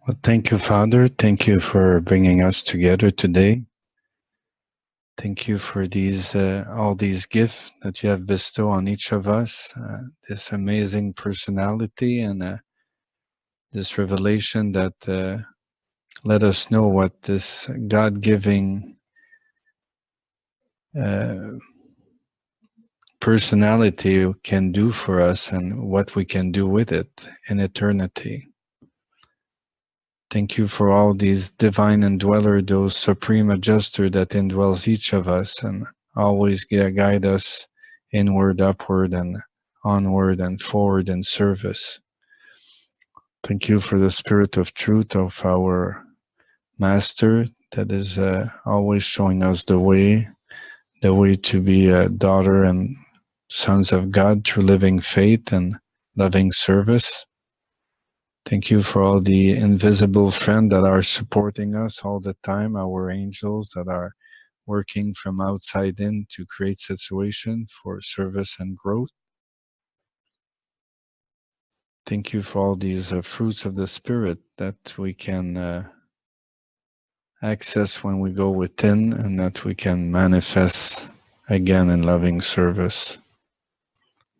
Well, thank you, Father. Thank you for bringing us together today. Thank you for these all these gifts that you have bestowed on each of us, this amazing personality and this revelation that let us know what this God-giving personality can do for us and what we can do with it in eternity. Thank you for all these divine indweller, those supreme adjuster that indwells each of us and always guide us inward, upward, and onward and forward in service. Thank you for the spirit of truth of our Master that is always showing us the way to be a daughter and sons of God through living faith and loving service. Thank you for all the invisible friends that are supporting us all the time, our angels that are working from outside in to create situations for service and growth. Thank you for all these fruits of the Spirit that we can access when we go within and that we can manifest again in loving service.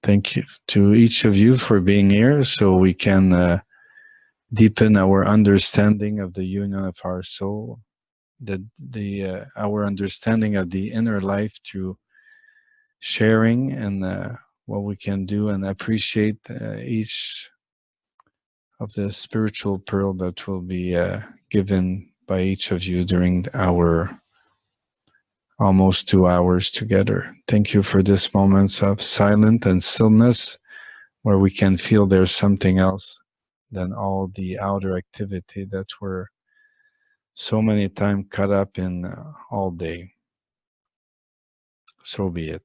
Thank you to each of you for being here so we can deepen our understanding of the union of our soul, our understanding of the inner life through sharing and what we can do and appreciate each of the spiritual pearl that will be given by each of you during our almost 2 hours together. Thank you for this moments of silence and stillness where we can feel there's something else than all the outer activity that we're so many times caught up in all day. So be it.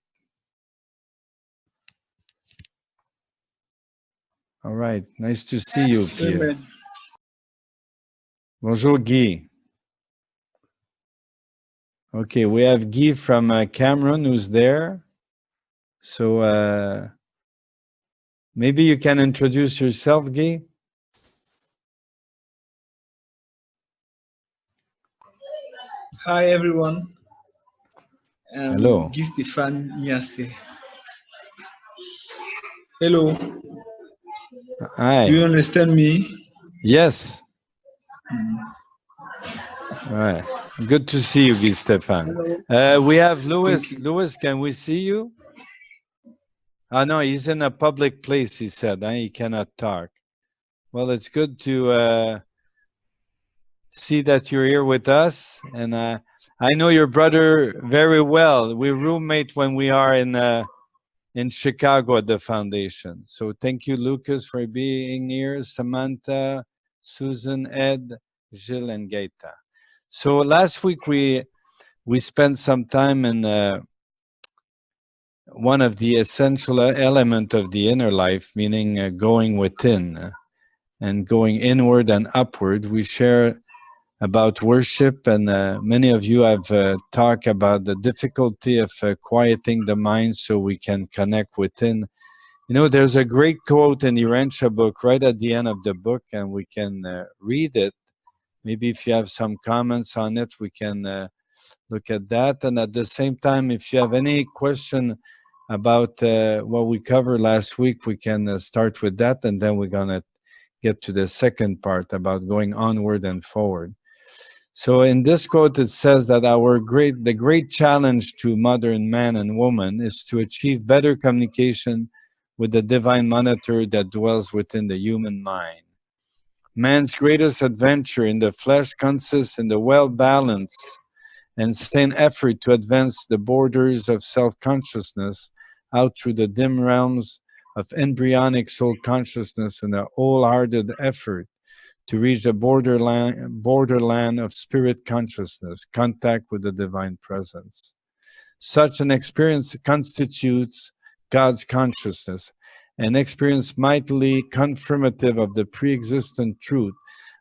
All right, nice to see you, Pierre. Bonjour, Guy. Okay, we have Guy from Cameroon who's there. So maybe you can introduce yourself, Guy. Hi, everyone. Hello. Guy Stéphane Niasse. Hello. Hi. Do you understand me? Yes. All right. Good to see you, Guy Stéphane. We have Louis. Louis, can we see you? Oh, no, he's in a public place, he said. He cannot talk. Well, it's good to see that you're here with us. And I know your brother very well. We roommate when we are in Chicago at the foundation. So thank you, Lucas, for being here. Samantha, Susan, Ed, Gilles, and Gaeta. So last week we spent some time in one of the essential element of the inner life, meaning going within and going inward and upward. We share about worship, and many of you have talked about the difficulty of quieting the mind so we can connect within. You know, there's a great quote in the Urantia Book right at the end of the book, and we can read it. Maybe if you have some comments on it, we can look at that. And at the same time, if you have any question about what we covered last week, we can start with that, and then we're going to get to the second part about going onward and forward. So in this quote, it says that the great challenge to modern man and woman is to achieve better communication with the divine monitor that dwells within the human mind. Man's greatest adventure in the flesh consists in the well-balanced and sustained effort to advance the borders of self-consciousness out through the dim realms of embryonic soul consciousness in a wholehearted effort to reach the borderland of spirit consciousness, contact with the divine presence. Such an experience constitutes God's consciousness, an experience mightily confirmative of the pre-existent truth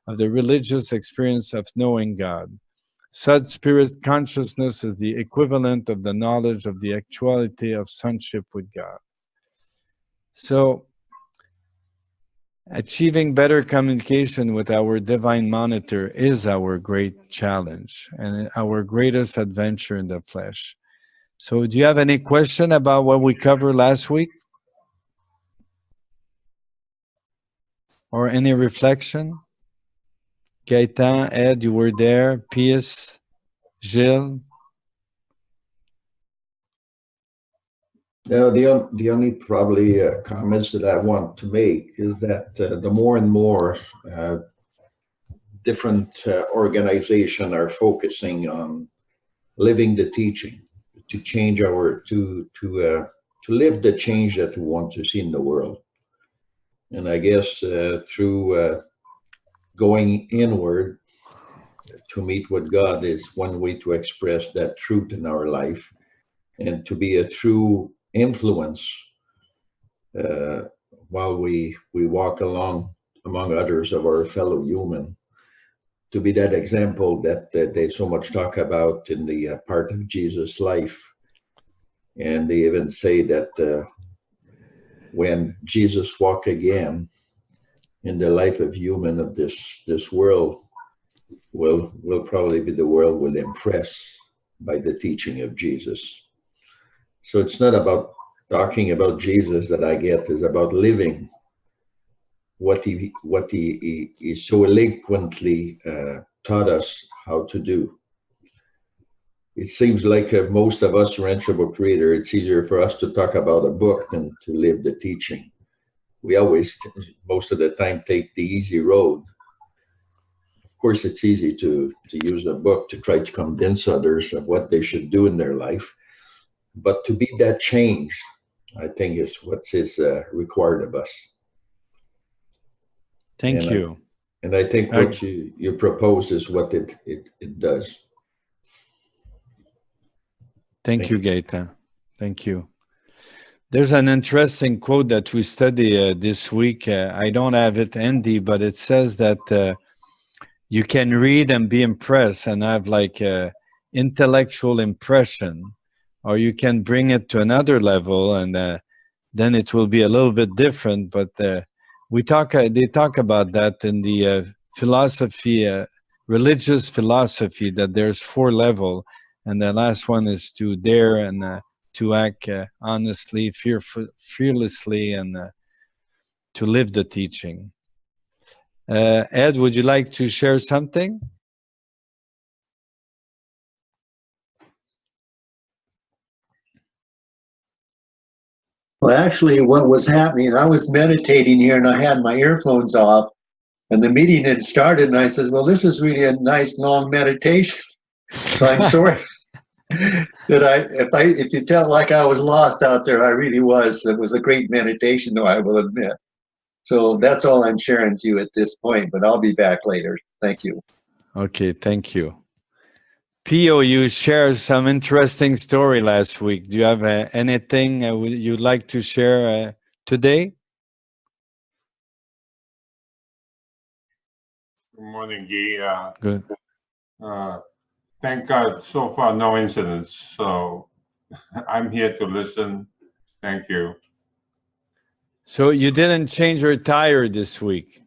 of the religious experience of knowing God. Such spirit consciousness is the equivalent of the knowledge of the actuality of sonship with God. So, Achieving better communication with our divine monitor is our great challenge and our greatest adventure in the flesh. So do you have any question about what we covered last week? Or any reflection? Gaëtan, Ed, you were there. Pius, Gilles? No, the only probably comments that I want to make is that the more and more different organizations are focusing on living the teaching to change to live the change that we want to see in the world. And I guess through going inward to meet with God is one way to express that truth in our life and to be a true influence while we walk along among others of our fellow human, to be that example that they so much talk about in the part of Jesus' life. And they even say that when Jesus walk again in the life of human of this world, will probably be the world will impress by the teaching of Jesus. So it's not about talking about Jesus that I get, is about living what he so eloquently taught us how to do. It seems like most of us Urantia Book reader, it's easier for us to talk about a book than to live the teaching. We always, most of the time, take the easy road. Of course, it's easy to use a book to try to convince others of what they should do in their life. But to be that change, I think is what is required of us. Thank you. And I think what you propose is what it does. Thank you, Gaëtan. Thank you. There's an interesting quote that we study this week. I don't have it handy, but it says that you can read and be impressed and have like intellectual impression, or you can bring it to another level and then it will be a little bit different. But they talk about that in the philosophy, religious philosophy, that there's 4 levels, and the last one is to dare and to act honestly, fearlessly, and to live the teaching. Ed, would you like to share something? Well, actually, what was happening, I was meditating here and I had my earphones off and the meeting had started and I said, well, this is really a nice long meditation. So I'm sorry that if you felt like I was lost out there, I really was. It was a great meditation, though, I will admit. So that's all I'm sharing to you at this point, but I'll be back later. Thank you. Okay, thank you. Pio, you shared some interesting story last week. Do you have anything you'd like to share today? Good morning, Guy. Good. Thank God, so far no incidents. So I'm here to listen. Thank you. So you didn't change your tire this week?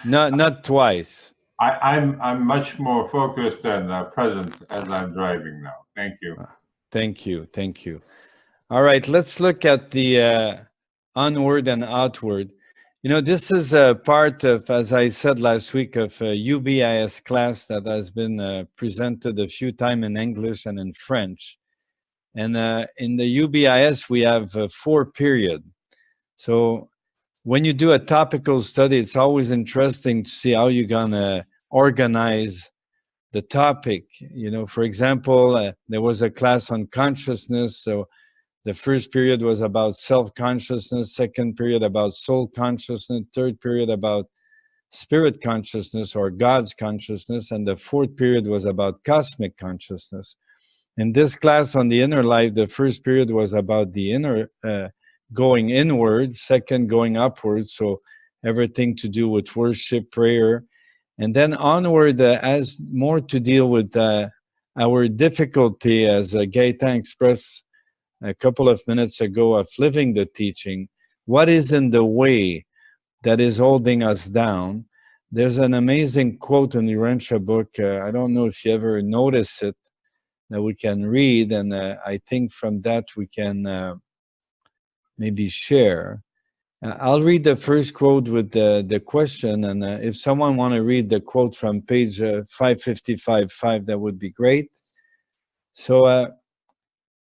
Not twice. I'm much more focused and present as I'm driving now. Thank you. Thank you. Thank you. All right, let's look at the onward and outward. You know, this is a part of, as I said last week, of a UBIS class that has been presented a few times in English and in French. And in the UBIS, we have 4 periods. So when you do a topical study, it's always interesting to see how you're going to organize the topic. You know, for example, there was a class on consciousness. So the first period was about self-consciousness, second period about soul consciousness, third period about spirit consciousness or God's consciousness, and the fourth period was about cosmic consciousness. In this class on the inner life, the first period was about the inner going inward, second going upward, so everything to do with worship, prayer. And then onward has more to deal with our difficulty, as Gaëtan expressed a couple of minutes ago, of living the teaching. What is in the way that is holding us down. There's an amazing quote in the Urantia book. I don't know if you ever notice it, that we can read, and I think from that we can maybe share. I'll read the first quote with the question, and if someone want to read the quote from page 555.5, that would be great. So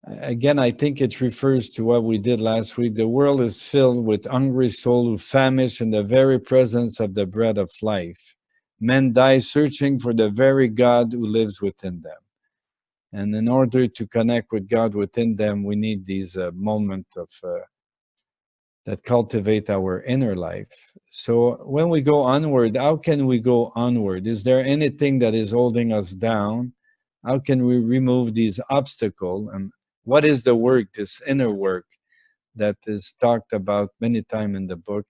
again, I think it refers to what we did last week. The world is filled with hungry souls who famish in the very presence of the bread of life. Men die searching for the very God who lives within them. And in order to connect with God within them, we need these moments of that cultivate our inner life. So when we go onward, how can we go onward? Is there anything that is holding us down? How can we remove these obstacles? And what is the work, this inner work that is talked about many times in the book?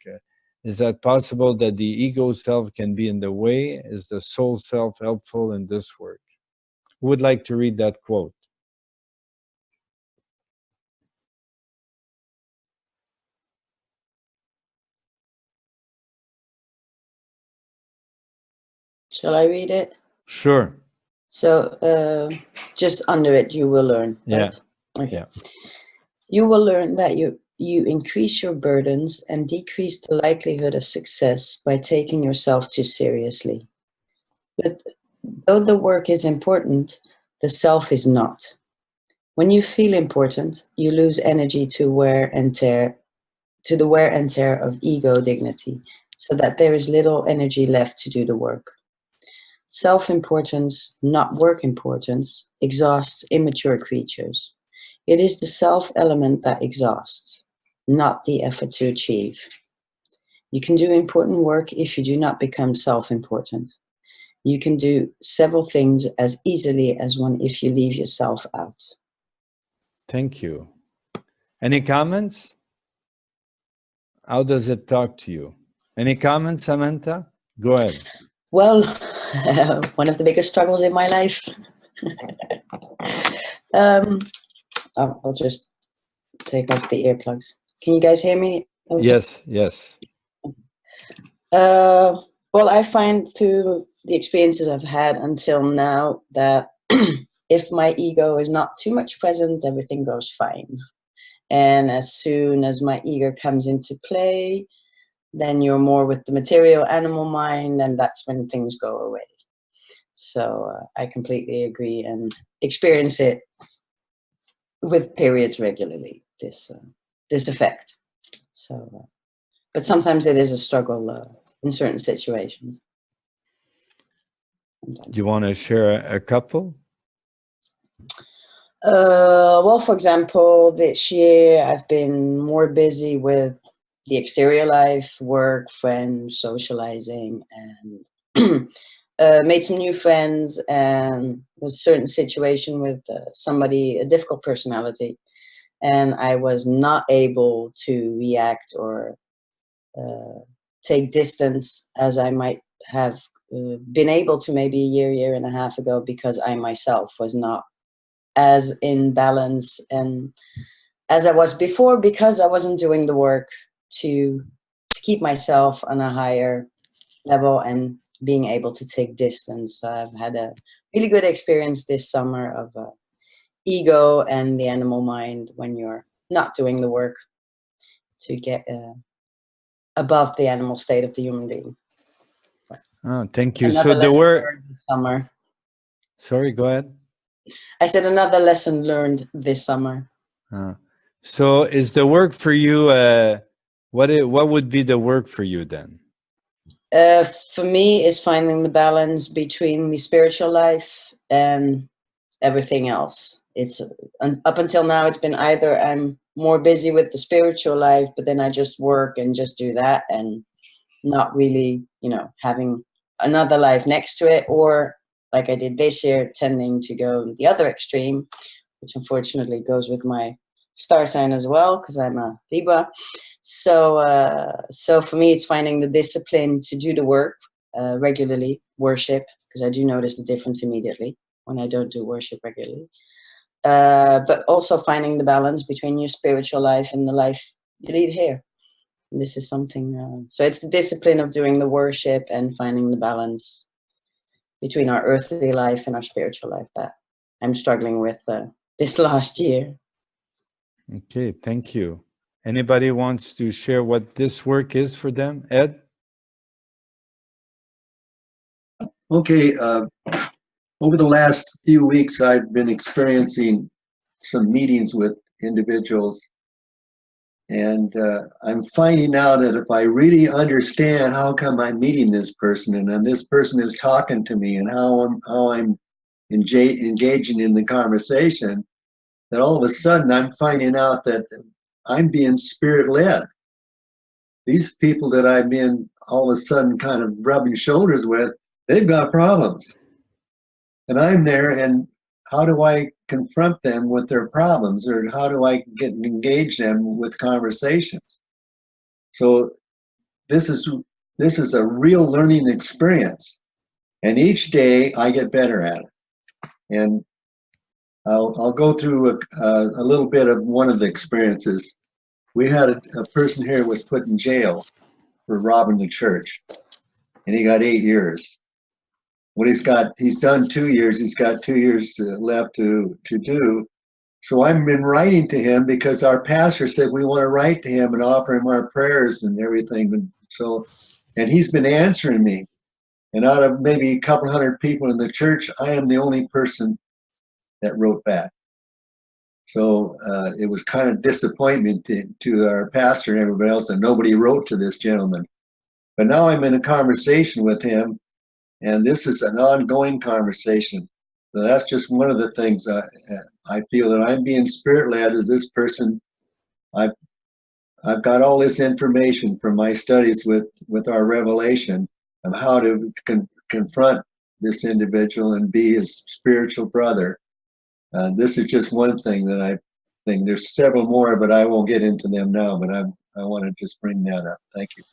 Is that possible that the ego self can be in the way? Is the soul self helpful in this work? Who would like to read that quote? Shall I read it? Sure. So just under it, you will learn. Right? Yeah. Okay. Yeah. You will learn that you increase your burdens and decrease the likelihood of success by taking yourself too seriously. But though the work is important, the self is not. When you feel important, you lose energy to the wear and tear of ego dignity, so that there is little energy left to do the work. Self-importance, not work importance, exhausts immature creatures. It is the self element that exhausts, not the effort to achieve. You can do important work if you do not become self-important. You can do several things as easily as one if you leave yourself out. Thank you. Any comments? How does it talk to you? Any comments, Samantha? Go ahead. Well, one of the biggest struggles in my life. I'll just take off the earplugs. Can you guys hear me? Okay. Yes, yes. Well, I find through the experiences I've had until now that if my ego is not too much present, everything goes fine. And as soon as my ego comes into play, then you're more with the material animal mind, and that's when things go away. So I completely agree and experience it with periods regularly, this effect. So, but sometimes it is a struggle in certain situations. Do you want to share a couple? Well, for example, this year I've been more busy with the exterior life, work, friends, socializing, and made some new friends, and was a certain situation with somebody, a difficult personality, and I was not able to react or take distance as I might have been able to maybe a year and a half ago, because I myself was not as in balance and as I was before, because I wasn't doing the work to keep myself on a higher level and being able to take distance. So I've had a really good experience this summer of ego and the animal mind when you're not doing the work to get above the animal state of the human being. Oh, thank you. Another So the lesson word. learned this summer. Sorry, go ahead. I said another lesson learned this summer. So is the work for you, what would be the work for you then? For me, is finding the balance between the spiritual life and everything else. It's up until now, it's been either I'm more busy with the spiritual life, but then I just work and just do that and not really, having another life next to it, or like I did this year, tending to go the other extreme, which unfortunately goes with my star sign as well, because I'm a Libra. So for me, it's finding the discipline to do the work regularly, worship, because I do notice the difference immediately when I don't do worship regularly. But also finding the balance between your spiritual life and the life you lead here. This is something, so it's the discipline of doing the worship and finding the balance between our earthly life and our spiritual life that I'm struggling with this last year. Okay, thank you. Anybody wants to share what this work is for them? Ed? Okay, over the last few weeks, I've been experiencing some meetings with individuals, and I'm finding out that if I really understand how come I'm meeting this person, and then this person is talking to me, and how I'm engaging in the conversation, that all of a sudden I'm finding out that I'm being spirit-led. These people that I've been all of a sudden kind of rubbing shoulders with, they've got problems. And I'm there, and how do I confront them with their problems, or how do I engage them with conversations? So this is a real learning experience, and each day I get better at it. And I'll go through a little bit of one of the experiences. We had a person here who was put in jail for robbing the church, and he got 8 years. What he's done 2 years. He's got 2 years left to do. So I've been writing to him because our pastor said we want to write to him and offer him our prayers and everything. And he's been answering me. And out of maybe a couple hundred people in the church, I am the only person that wrote back. So it was kind of disappointment to our pastor and everybody else that nobody wrote to this gentleman. But now I'm in a conversation with him, and this is an ongoing conversation. So that's just one of the things I feel that I'm being spirit-led as this person. I've got all this information from my studies with our revelation of how to confront this individual and be his spiritual brother. This is just one thing that I think. There's several more, but I won't get into them now. But I want to just bring that up. Thank you.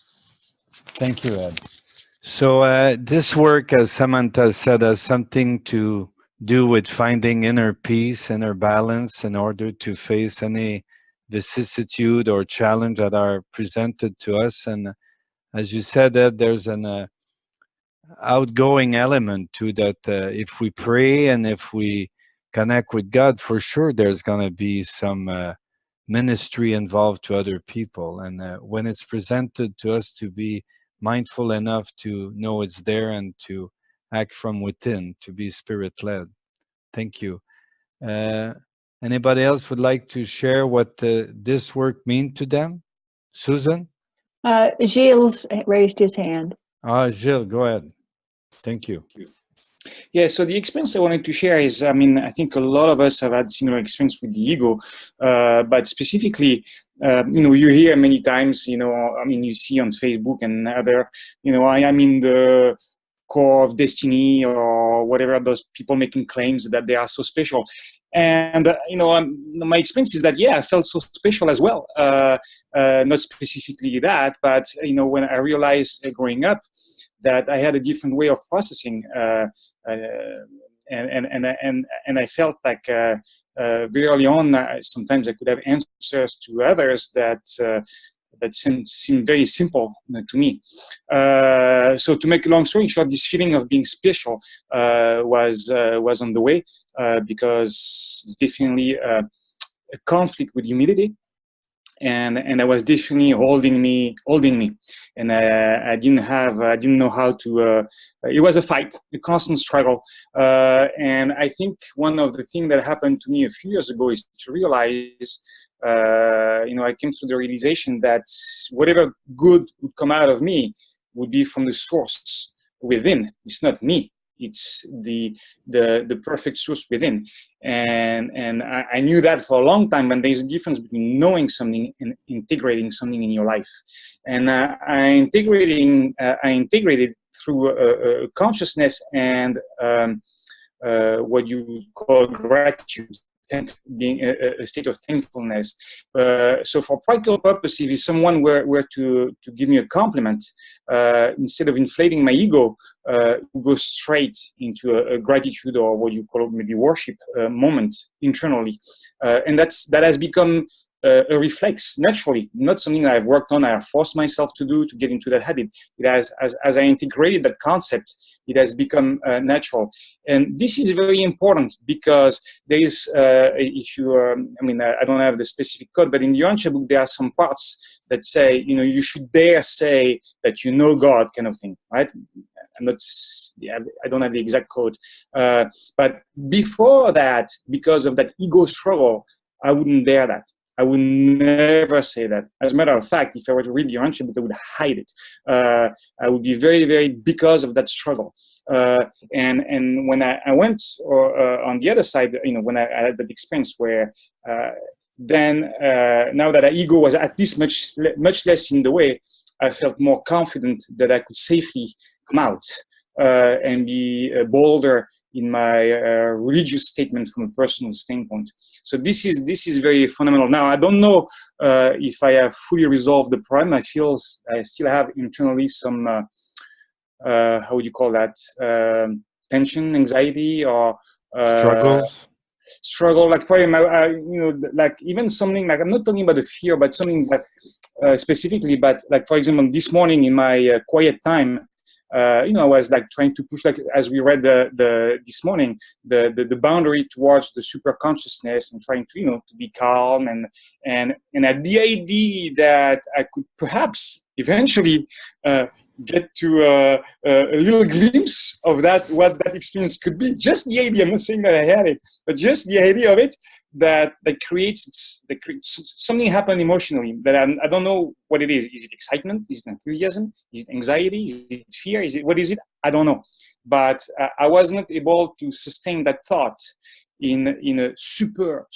Thank you, Ed. So this work, as Samantha said, has something to do with finding inner peace, inner balance in order to face any vicissitude or challenge that are presented to us. And as you said, Ed, there's an outgoing element to that. If we pray and if we connect with God, for sure there's going to be some ministry involved to other people. And when it's presented to us, to be mindful enough to know it's there and to act from within, to be spirit-led. Thank you. Anybody else would like to share what this work means to them? Susan? Gilles raised his hand. Gilles, go ahead. Thank you. Yeah, so the experience I wanted to share is, I mean, I think a lot of us have had similar experience with the ego, but specifically, you hear many times, I mean, you see on Facebook and other, I am in the core of destiny or whatever, those people making claims that they are so special. And, my experience is that, yeah, I felt so special as well. Not specifically that, but, when I realized growing up that I had a different way of processing, and I felt like very early on, sometimes I could have answers to others that seemed very simple to me. So to make a long story short, this feeling of being special was on the way, because it's definitely a conflict with humility. And I was definitely holding me, and I didn't know how to. It was a fight, a constant struggle, and I think one of the things that happened to me a few years ago is to realize, I came to the realization that whatever good would come out of me would be from the source within. It's not me. It's the perfect source within, and I knew that for a long time. And there's a difference between knowing something and integrating something in your life. And I integrated through consciousness and what you call gratitude, being a state of thankfulness. So for practical purposes, if someone were to give me a compliment, instead of inflating my ego, go straight into a gratitude, or what you call maybe worship moment internally. And that has become a reflex naturally, not something that I've worked on, I have forced myself to do to get into that habit. It has, as I integrated that concept, it has become natural. And this is very important because there is, if you, I mean, I don't have the specific code, but in the Urantia book, there are some parts that say, you know, you should dare say that you know God, kind of thing, right? I'm not, yeah, I don't have the exact quote. But before that, because of that ego struggle, I wouldn't dare that. I would never say that. As a matter of fact, if I were to read the Urantia book, I would hide it. I would be very, very, because of that struggle. And when I went on the other side, you know, when I had that experience where then now that our ego was at least much less in the way, I felt more confident that I could safely come out and be bolder in my religious statement from a personal standpoint. So this is very fundamental. Now, I don't know if I have fully resolved the problem. I feel I still have internally some, how would you call that, tension, anxiety, or struggle, like for him, you know, like even something like, I'm not talking about the fear, but something that specifically, but like, for example, this morning in my quiet time, you know, I was like trying to push, like as we read this morning, the boundary towards the super consciousness, and trying to, you know, to be calm and at the idea that I could perhaps eventually get to a little glimpse of that, what that experience could be. Just the idea, I'm not saying that I had it, but just the idea of it, that creates something happen emotionally that I don't know what it is. Is it excitement? Is it enthusiasm? Is it anxiety? Is it fear? What is it? I don't know. But I was not able to sustain that thought in a super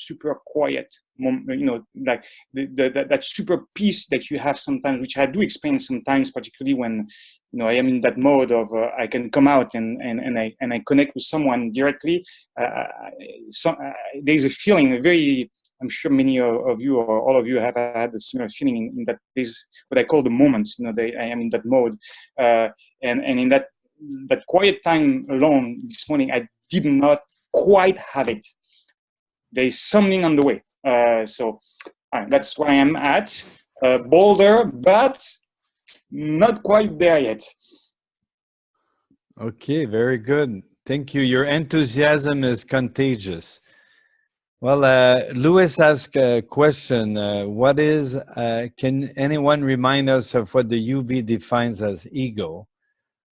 quiet moment, you know, like that super peace that you have sometimes, which I do experience sometimes, particularly when, you know, I am in that mode of I can come out and I connect with someone directly. There's a feeling, I'm sure many of you or all of you have had a similar feeling in that there's what I call the moment. You know, I am in that mode, and in that quiet time alone this morning, I did not quite have it. There is something on the way. So that's where I am at, bolder, but not quite there yet. Okay, very good. Thank you. Your enthusiasm is contagious. Well, Louis asked a question. Can anyone remind us of what the UB defines as ego?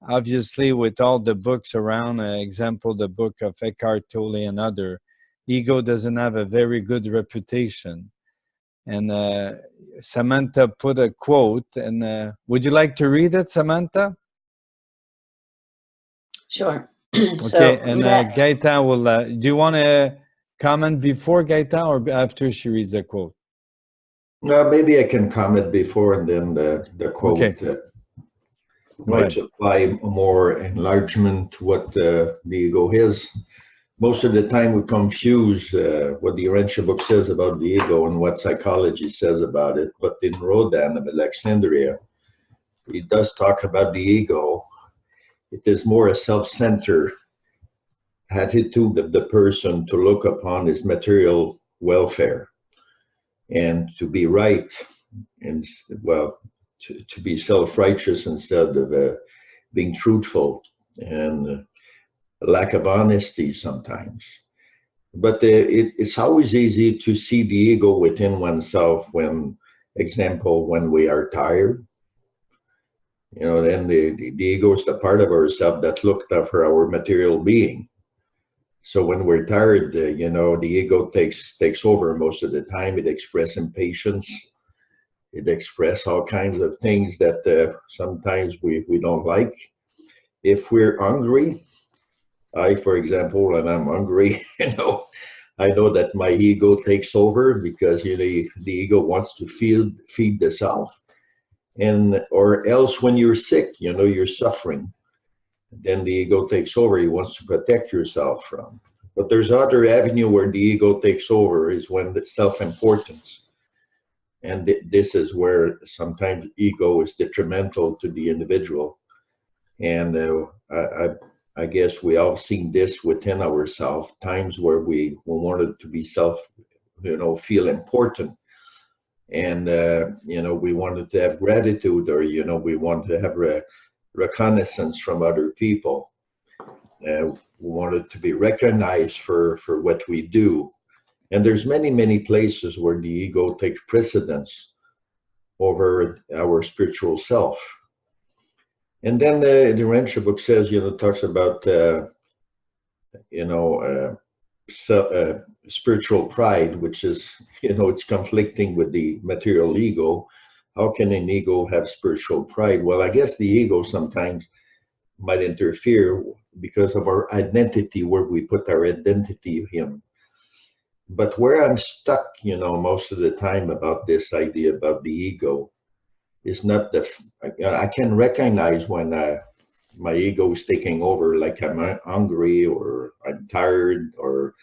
Obviously, with all the books around, example, the book of Eckhart Tolle and other, ego doesn't have a very good reputation. And Samantha put a quote, and would you like to read it, Samantha? Sure. Okay, So, and Gaëtan will, do you want to comment before Gaëtan or after she reads the quote? Maybe I can comment before and then the quote. Okay. Might supply more enlargement to what the ego is. Most of the time we confuse what the Urantia book says about the ego and what psychology says about it. But in Rodin of Alexandria, he does talk about the ego. It is more a self-centered attitude of the person to look upon his material welfare and to be right, and well, to be self-righteous instead of being truthful, and a lack of honesty sometimes. But it's always easy to see the ego within oneself when we are tired. You know, then the ego is the part of ourselves that looked after our material being. So when we're tired, you know, the ego takes over most of the time. It expresses impatience. It expresses all kinds of things that sometimes we don't like. If we're hungry, for example, and I'm hungry, you know, I know that my ego takes over because, you know, the ego wants to feed the self. Or else when you're sick, you know, you're suffering, then the ego takes over. He wants to protect yourself from. But there's other avenue where the ego takes over is when the self-importance. And this is where sometimes ego is detrimental to the individual. And I guess we all seen this within ourselves, times where we wanted to be feel important. And, you know, we wanted to have gratitude, or, you know, we wanted to have reconnaissance from other people. We wanted to be recognized for what we do. And there's many places where the ego takes precedence over our spiritual self. And then the Urantia book says, you know, talks about, you know, spiritual pride, which is, you know, it's conflicting with the material ego. How can an ego have spiritual pride? Well, I guess the ego sometimes might interfere because of our identity, where we put our identity in. But where I'm stuck, you know, most of the time about this idea about the ego is not I can recognize when my ego is taking over, like I'm hungry or I'm tired, or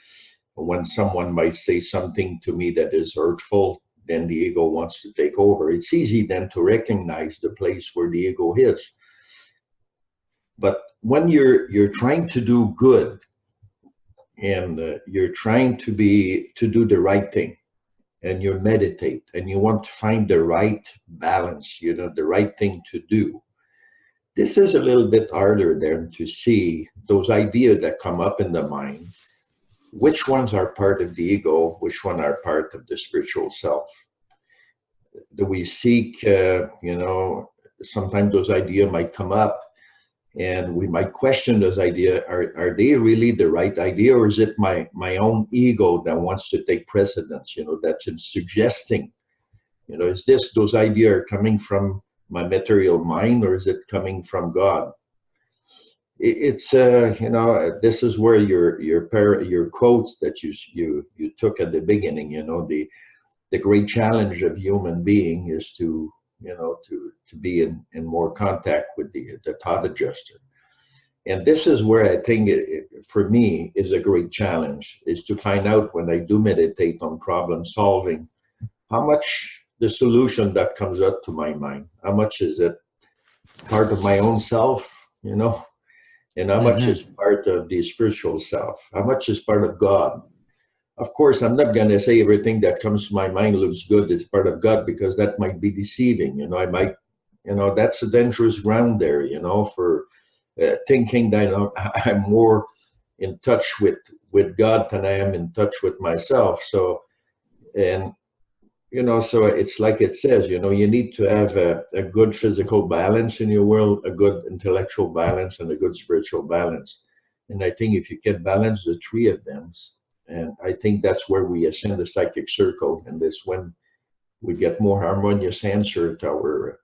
when someone might say something to me that is hurtful, then the ego wants to take over. It's easy then to recognize the place where the ego is. But when you're trying to do good, and you're trying to do the right thing, and you meditate, and you want to find the right balance, you know, the right thing to do, this is a little bit harder then to see those ideas that come up in the mind, which ones are part of the ego, which one are part of the spiritual self. Do we seek, you know, sometimes those ideas might come up, and we might question those ideas. Are they really the right idea, or is it my own ego that wants to take precedence, you know, that's suggesting, you know, is those ideas are coming from my material mind, or is it coming from God? It's you know, this is where your quotes that you took at the beginning, you know, the great challenge of human being is to, you know, to be in more contact with the thought adjuster. And this is where I think for me is a great challenge, is to find out when I do meditate on problem solving, how much the solution that comes up to my mind, how much is it part of my own self, you know, and how much is part of the spiritual self, how much is part of God. Of course, I'm not going to say everything that comes to my mind looks good is part of God, because that might be deceiving. You know, I might, you know, that's a dangerous ground there, you know, for thinking that I'm more in touch with God than I am in touch with myself. So, and, you know, so it's like it says, you know, you need to have a good physical balance in your world, a good intellectual balance, and a good spiritual balance. And I think if you can balance the three of them, and I think that's where we ascend the psychic circle, and this when we get more harmonious answer to our,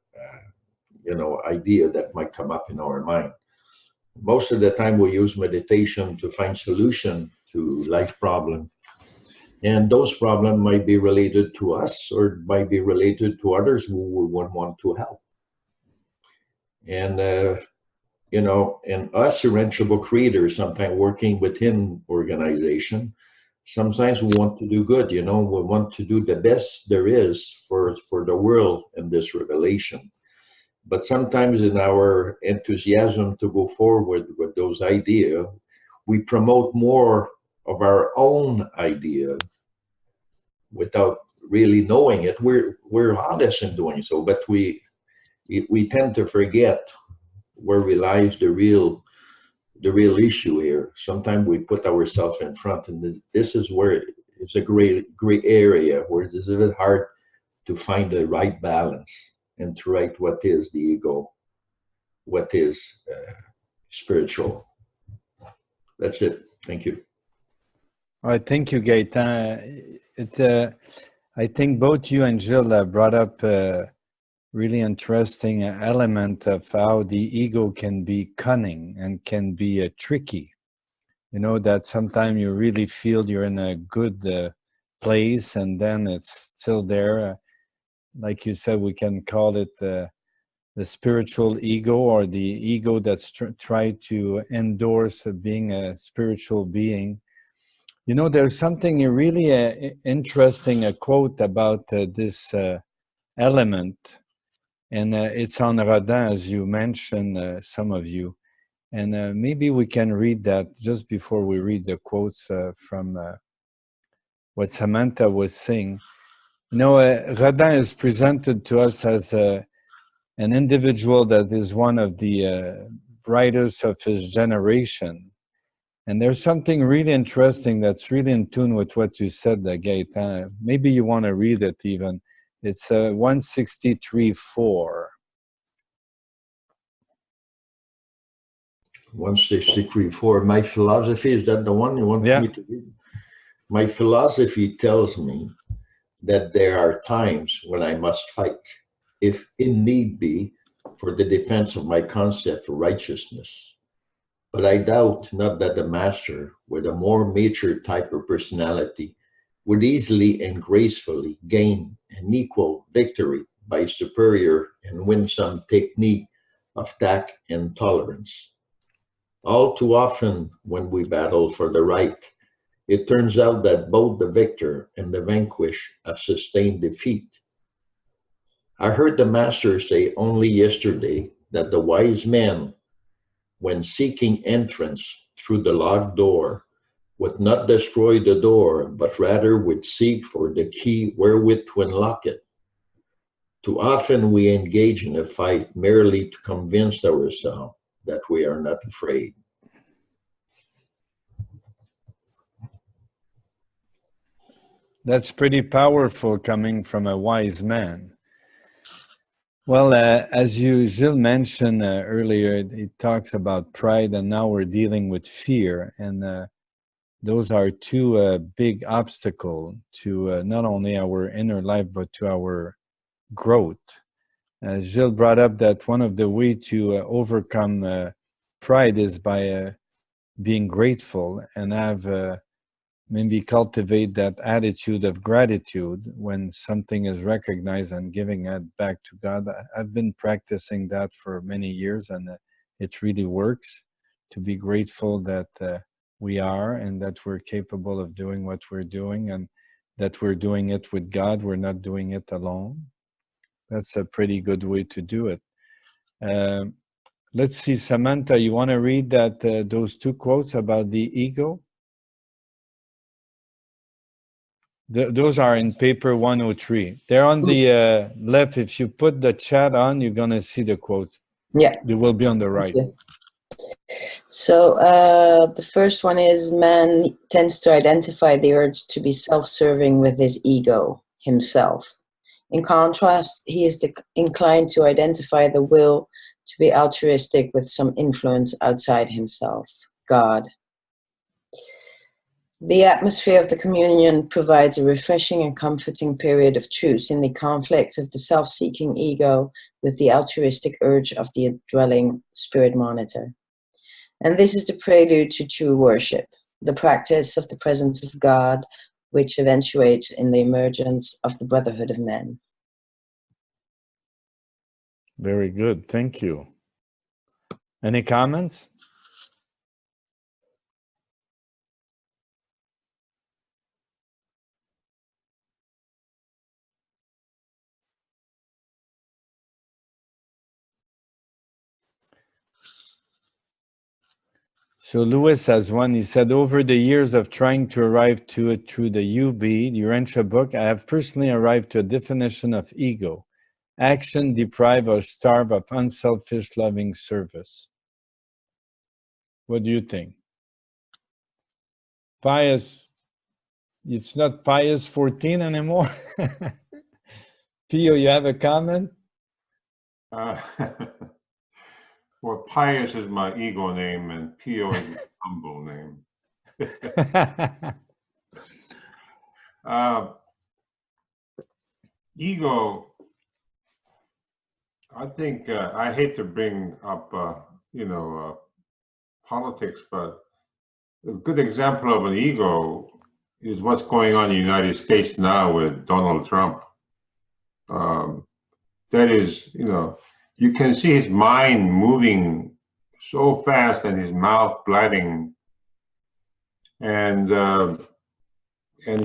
you know, idea that might come up in our mind. Most of the time we use meditation to find solution to life problem. And those problems might be related to us, or might be related to others who we would want to help. And, you know, and us Urantia Book readers, sometimes working within organization, sometimes we want to do good, you know, we want to do the best there is for the world in this revelation. But sometimes in our enthusiasm to go forward with those ideas, we promote more of our own idea without really knowing it. We're honest in doing so, but we tend to forget where lies the real issue here. Sometimes we put ourselves in front, and this is where it's a gray area where it's a bit hard to find the right balance and to write what is the ego, what is spiritual. That's it. Thank you. All right, thank you, Gaëtan. I think both you and Gilles brought up a really interesting element of how the ego can be cunning and can be tricky. You know, that sometimes you really feel you're in a good place, and then it's still there. Like you said, we can call it the spiritual ego, or the ego that's tried to endorse being a spiritual being. You know, there's something really interesting, a quote about this element, and it's on Rodin, as you mentioned, some of you. And maybe we can read that just before we read the quotes from what Samantha was saying. You know, Rodin is presented to us as an individual that is one of the brightest of his generation. And there's something really interesting that's really in tune with what you said, Gaëtan. Maybe you want to read it even. It's 163.4. 163.4. My philosophy, is that the one you want me to read? My philosophy tells me that there are times when I must fight, if in need be, for the defense of my concept for righteousness. But I doubt not that the master, with a more mature type of personality, would easily and gracefully gain an equal victory by superior and winsome technique of tact and tolerance. All too often, when we battle for the right, it turns out that both the victor and the vanquished have sustained defeat. I heard the master say only yesterday that the wise man, when seeking entrance through the locked door, would not destroy the door, but rather would seek for the key wherewith to unlock it. Too often we engage in a fight merely to convince ourselves that we are not afraid. That's pretty powerful coming from a wise man. Well, as you, Gilles, mentioned earlier, it talks about pride, and now we're dealing with fear. And those are two big obstacles to not only our inner life, but to our growth. Gilles brought up that one of the ways to overcome pride is by being grateful and have maybe cultivate that attitude of gratitude when something is recognized and giving it back to God. I've been practicing that for many years, and it really works to be grateful that we are and that we're capable of doing what we're doing and that we're doing it with God. We're not doing it alone. That's a pretty good way to do it. Let's see, Samantha, you want to read that those two quotes about the ego? Those are in paper 103. They're on the left. If you put the chat on, you're going to see the quotes. Yeah. They will be on the right. Okay. So the first one is, man tends to identify the urge to be self-serving with his ego, himself. In contrast, he is inclined to identify the will to be altruistic with some influence outside himself, God. The atmosphere of the communion provides a refreshing and comforting period of truce in the conflict of the self-seeking ego with the altruistic urge of the dwelling spirit monitor. And this is the prelude to true worship, the practice of the presence of God, which eventuates in the emergence of the brotherhood of men. Very good. Thank you. Any comments? So Lewis has one. He said, over the years of trying to arrive to it through the UB, the Urantia Book, I have personally arrived to a definition of ego: action deprived or starved of unselfish loving service. What do you think? Pius, it's not Pius 14 anymore. Pio, you have a comment? Well, Pius is my ego name, and Pio is my humble name. Ego, I think, I hate to bring up, politics, but a good example of an ego is what's going on in the United States now with Donald Trump. That is, you can see his mind moving so fast and his mouth blabbing, and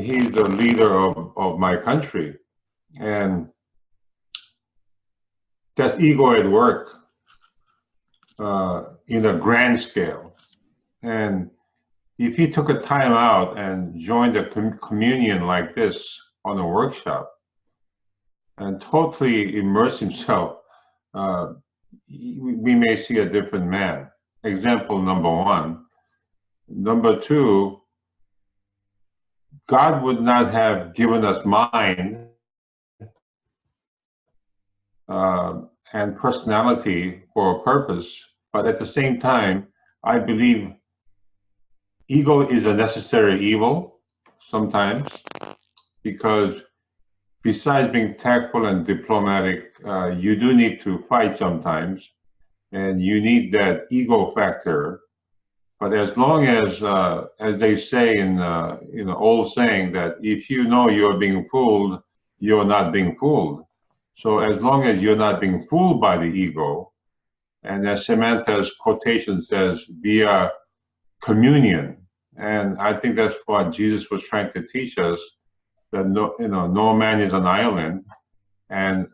he's the leader of my country, and that's ego at work in a grand scale. And if he took a time out and joined a communion like this on a workshop, and totally immerse himself, we may see a different man. Example number one. Number two, God would not have given us mind and personality for a purpose, but at the same time, I believe ego is a necessary evil sometimes, because besides being tactful and diplomatic, you do need to fight sometimes, and you need that ego factor. But as long as they say in the old saying that if you know you're being fooled, you're not being fooled. So as long as you're not being fooled by the ego, and as Samantha's quotation says, via communion, and I think that's what Jesus was trying to teach us, that no man is an island, and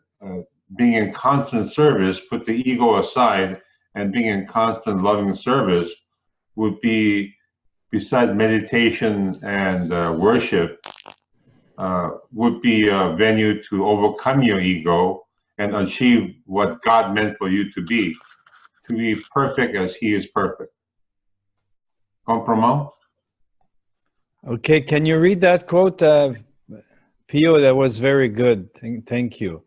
being in constant service, put the ego aside, and being in constant loving service would be, besides meditation and worship, would be a venue to overcome your ego and achieve what God meant for you to be perfect as He is perfect. Comprends? Okay, can you read that quote, Pio? That was very good. Thank you.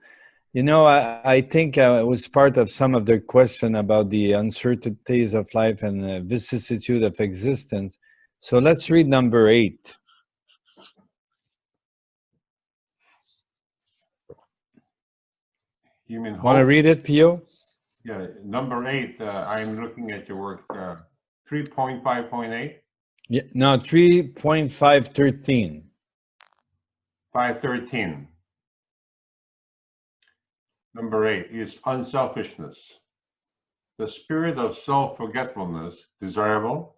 You know, I think it was part of some of the question about the uncertainties of life and the vicissitude of existence. So let's read number 8. You mean Want to read it, Pio? Yeah, number 8. I'm looking at your work. 3.5.8. Yeah, no, 3.513. 513. Number 8 is unselfishness. The spirit of self-forgetfulness desirable,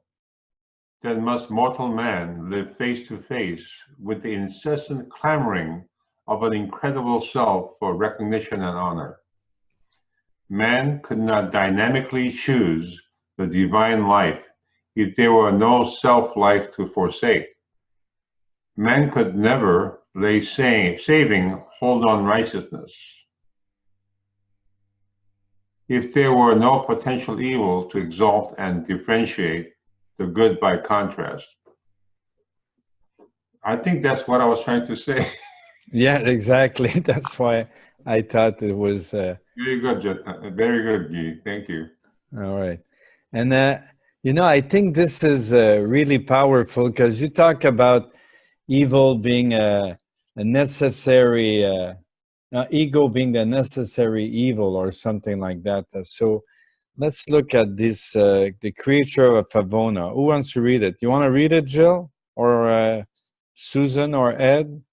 then must mortal man live face to face with the incessant clamoring of an incredible self for recognition and honor. Man could not dynamically choose the divine life if there were no self-life to forsake. Man could never lay saving hold on righteousness if there were no potential evil to exalt and differentiate the good by contrast. I think that's what I was trying to say. Yeah, exactly. That's why I thought it was... Very good, very good, Guy. Thank you. All right. And, you know, I think this is really powerful because you talk about evil being a necessary... ego being a necessary evil or something like that. So let's look at this, the creature of Favona. Who wants to read it? You want to read it, Jill? Or Susan or Ed?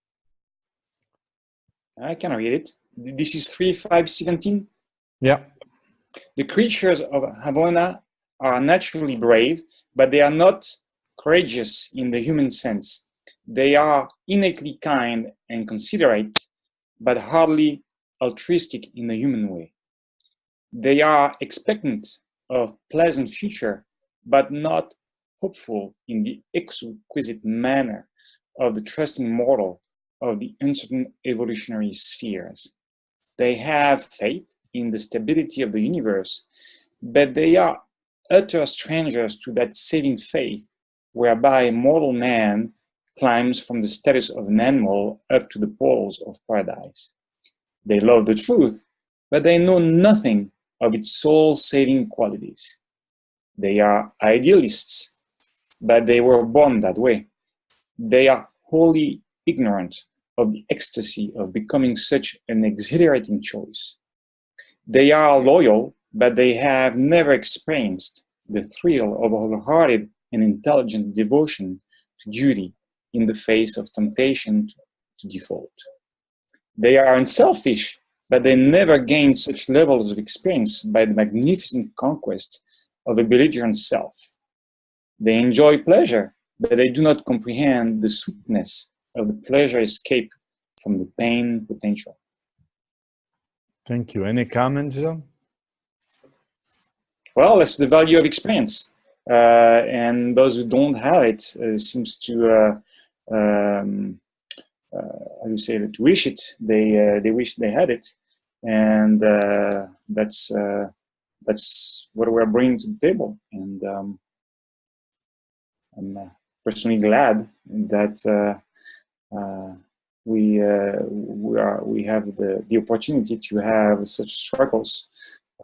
I can read it. This is 3.5.17. Yeah. The creatures of Havona are naturally brave, but they are not courageous in the human sense. They are innately kind and considerate, but hardly altruistic in the human way. They are expectant of pleasant future, but not hopeful in the exquisite manner of the trusting mortal of the uncertain evolutionary spheres. They have faith in the stability of the universe, but they are utter strangers to that saving faith whereby mortal man climbs from the status of an animal up to the portals of paradise. They love the truth, but they know nothing of its soul-saving qualities. They are idealists, but they were born that way. They are wholly ignorant of the ecstasy of becoming such an exhilarating choice. They are loyal, but they have never experienced the thrill of wholehearted and intelligent devotion to duty in the face of temptation to default. They are unselfish, but they never gain such levels of experience by the magnificent conquest of a belligerent self. They enjoy pleasure, but they do not comprehend the sweetness of the pleasure escape from the pain potential. Thank you. Any comments, Jill? Well, it's the value of experience. And those who don't have it seems to how you say it, to wish it. They wish they had it, and that's what we're bringing to the table. And I'm personally glad that we have the opportunity to have such struggles,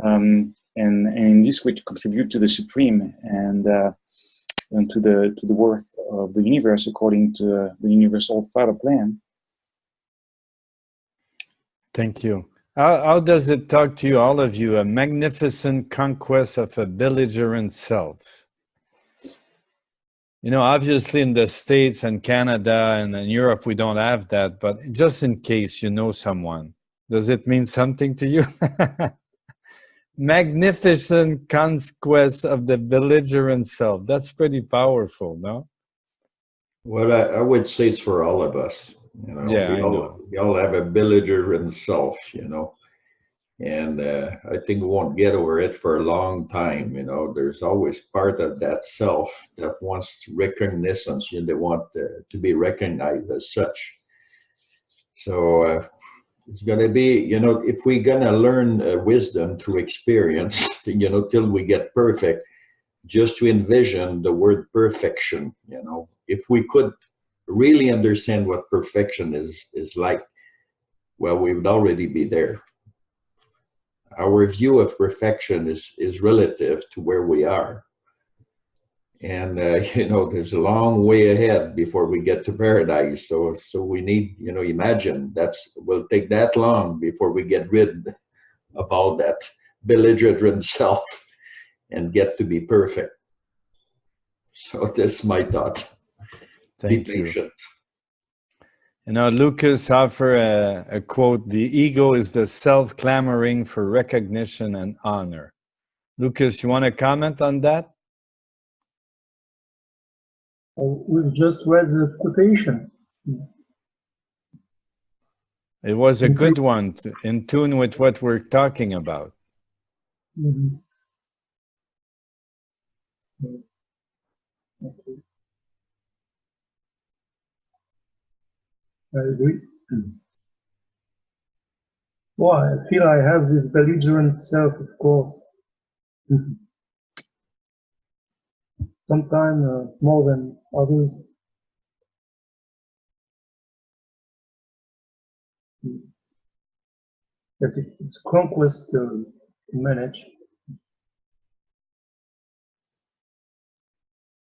and in this way to contribute to the supreme and to the worth of the universe according to the universal Father plan. Thank you. How does it talk to you, all of you? A magnificent conquest of a belligerent self. You know, obviously in the States and Canada and in Europe, we don't have that, but just in case you know someone, does it mean something to you? Magnificent conquest of the belligerent self. That's pretty powerful, no? Well, I would say it's for all of us. You know, Yeah, we all have a belligerent self, you know, and I think we won't get over it for a long time. You know, there's always part of that self that wants recognition, and they want to be recognized as such. So it's going to be, you know, if we're going to learn wisdom through experience, you know, till we get perfect, just to envision the word perfection, you know, if we could really understand what perfection is like, well, we would already be there. Our view of perfection is relative to where we are. And, you know, there's a long way ahead before we get to paradise. So we need, you know, imagine will take that long before we get rid of all that belligerent self and get to be perfect. So that's my thought. Thank you. You know, Lucas offered a quote, "The ego is the self clamoring for recognition and honor." Lucas, you want to comment on that? We've just read the quotation. It was a good one, in tune with what we're talking about. Mm-hmm. Okay. I agree. Well, I feel I have this belligerent self, of course. Sometimes more than others. Yes, it's a conquest to manage.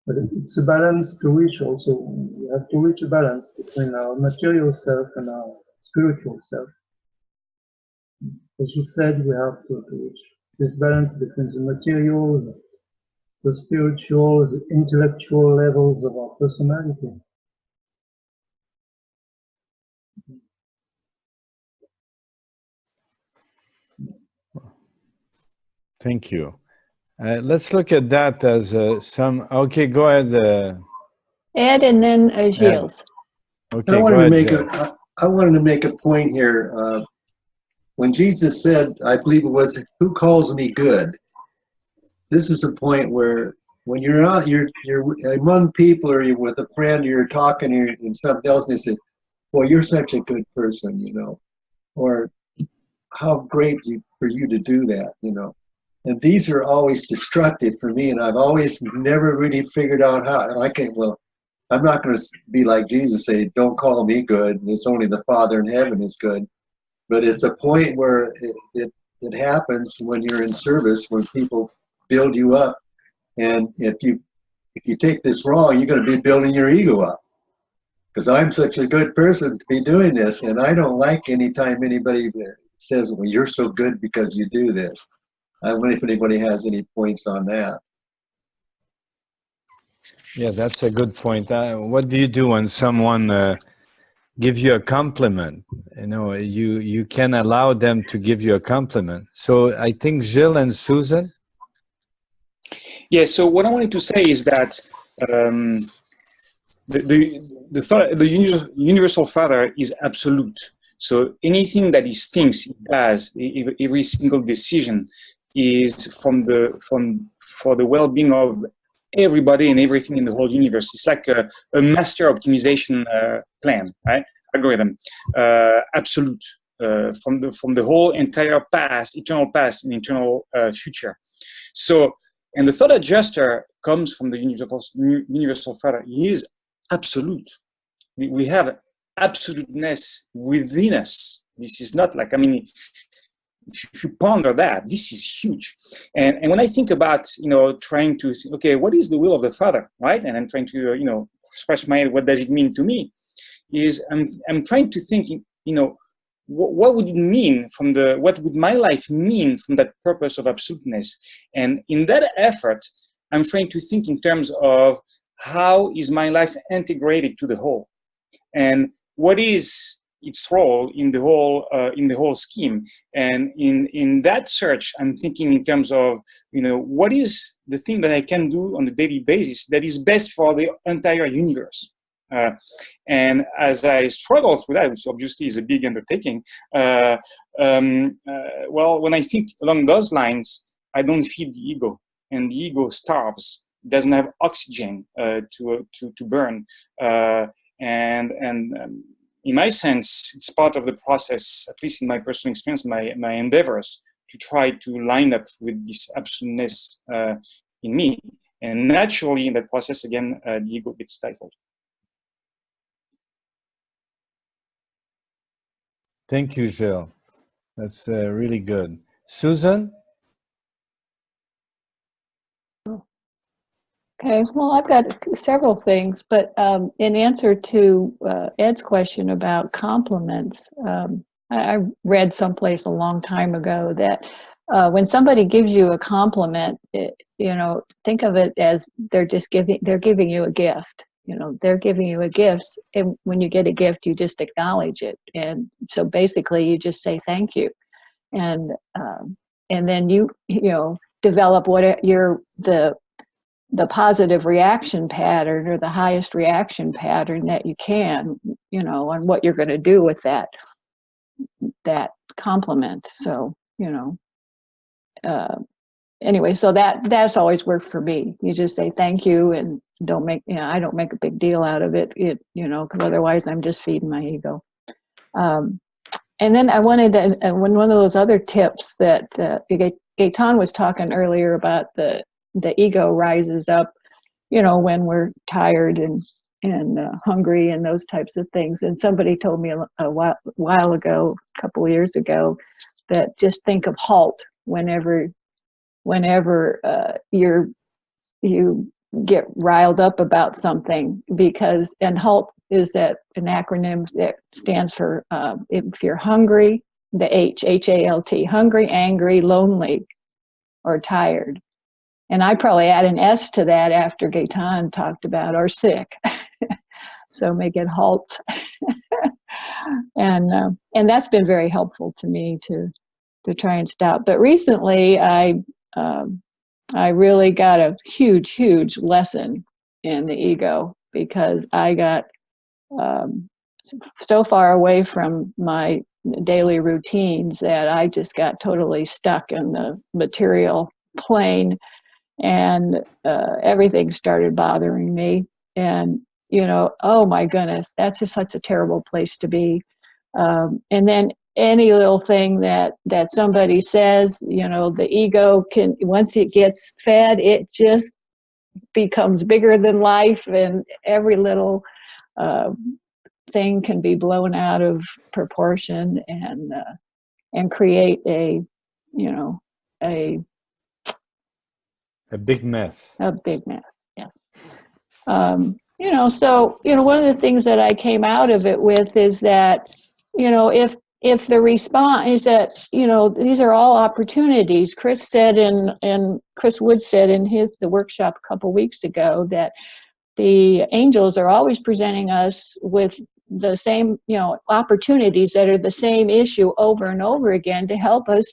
But it's a balance to reach also. We have to reach a balance between our material self and our spiritual self. As you said, we have to reach this balance between the material, the spiritual, the intellectual levels of our personality. Thank you. Let's look at that as some. Okay, go ahead. Ed, and then Gilles. Okay, I go ahead. I wanted to make a point here. When Jesus said, I believe it was, "Who calls me good?" This is a point where when you're out, you're among people, or you're with a friend, you're talking, and something else, and they say, "Well, you're such a good person," you know, or "How great for you to do that," you know. And these are always destructive for me, and I've always never really figured out how. And I'm not going to be like Jesus, say, "Don't call me good. It's only the Father in heaven is good." But it's a point where it happens when you're in service, when people build you up, and if you take this wrong, you're going to be building your ego up. Because I'm such a good person to be doing this, and I don't like anytime anybody says, "Well, you're so good because you do this." I wonder if anybody has any points on that. Yeah, that's a good point. What do you do when someone gives you a compliment? You know, you can allow them to give you a compliment. So I think Gilles and Susan. Yeah. So what I wanted to say is that the universal Father is absolute. So anything that he thinks, he does, every single decision is for the well-being of everybody and everything in the whole universe. It's like a master optimization plan, right? algorithm, absolute, from the whole entire past, eternal past and eternal future. So, and the thought adjuster comes from the universal Father. He is absolute. We have absoluteness within us. This is not like, I mean, if you ponder that, this is huge. And when I think about, trying to, okay, what is the will of the Father, right? And I'm trying to, scratch my head, what does it mean to me? Is I'm trying to think, what would it mean what would my life mean from that purpose of absoluteness? And in that effort, I'm trying to think in terms of how is my life integrated to the whole, and what is its role in the whole scheme. And in that search, I'm thinking in terms of, what is the thing that I can do on a daily basis that is best for the entire universe. And as I struggle through that, which obviously is a big undertaking, well, when I think along those lines, I don't feed the ego, and the ego starves, doesn't have oxygen to burn, and in my sense, it's part of the process, at least in my personal experience, my endeavors to try to line up with this absoluteness in me, and naturally in that process, again, the ego gets stifled. Thank you, Gilles. That's really good. Susan? Okay, well, I've got several things, but in answer to Ed's question about compliments, I read someplace a long time ago that when somebody gives you a compliment, think of it as they're giving you a gift. They're giving you a gift, and when you get a gift, you just acknowledge it, and so basically you just say thank you, and then you develop the positive reaction pattern, or the highest reaction pattern that you can, on what you're going to do with that compliment. So anyway, so that's always worked for me. You just say thank you, and I don't make a big deal out of it, because otherwise I'm just feeding my ego. And then I wanted to, one of those other tips that Gaetan was talking earlier about, the ego rises up, when we're tired and hungry and those types of things. And somebody told me a while ago, a couple of years ago, that just think of HALT whenever you get riled up about something, and HALT is an acronym that stands for, if you're hungry, the HALT, hungry, angry, lonely, or tired. And I probably add an S to that after Gaetan talked about, or sick. So make it HALT. And that's been very helpful to me to try and stop. But recently I really got a huge lesson in the ego, because I got so far away from my daily routines that I just got totally stuck in the material plane, and everything started bothering me. And oh my goodness, that's just such a terrible place to be. And then any little thing that somebody says, the ego can, once it gets fed, it just becomes bigger than life, and every little thing can be blown out of proportion and create a big mess. A big mess, yes. So one of the things that I came out of it with is that, if the response is that, these are all opportunities. Chris Wood said in the workshop a couple weeks ago that the angels are always presenting us with the same, opportunities that are the same issue over and over again to help us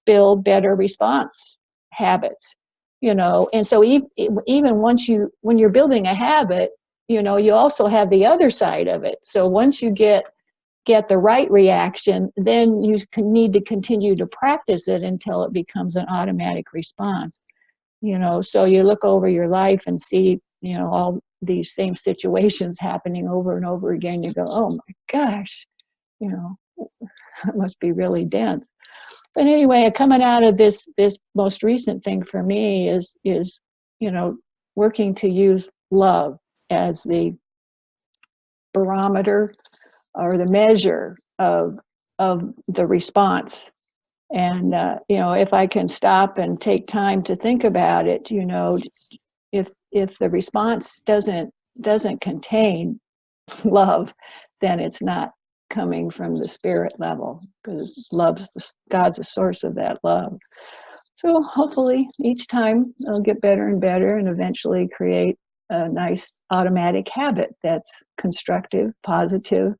build better response habits. And so even when you're building a habit, you also have the other side of it. So once you get the right reaction, then you need to continue to practice it until it becomes an automatic response. So you look over your life and see, all these same situations happening over and over again, you go, oh my gosh, you know, it must be really dense. But anyway, coming out of this most recent thing for me is you know, working to use love as the barometer or the measure of the response. And you know, if I can stop and take time to think about it, you know, if the response doesn't contain love, then it's not coming from the spirit level, because God's the source of that love. So hopefully each time I'll get better and better, and eventually create a nice automatic habit that's constructive, positive,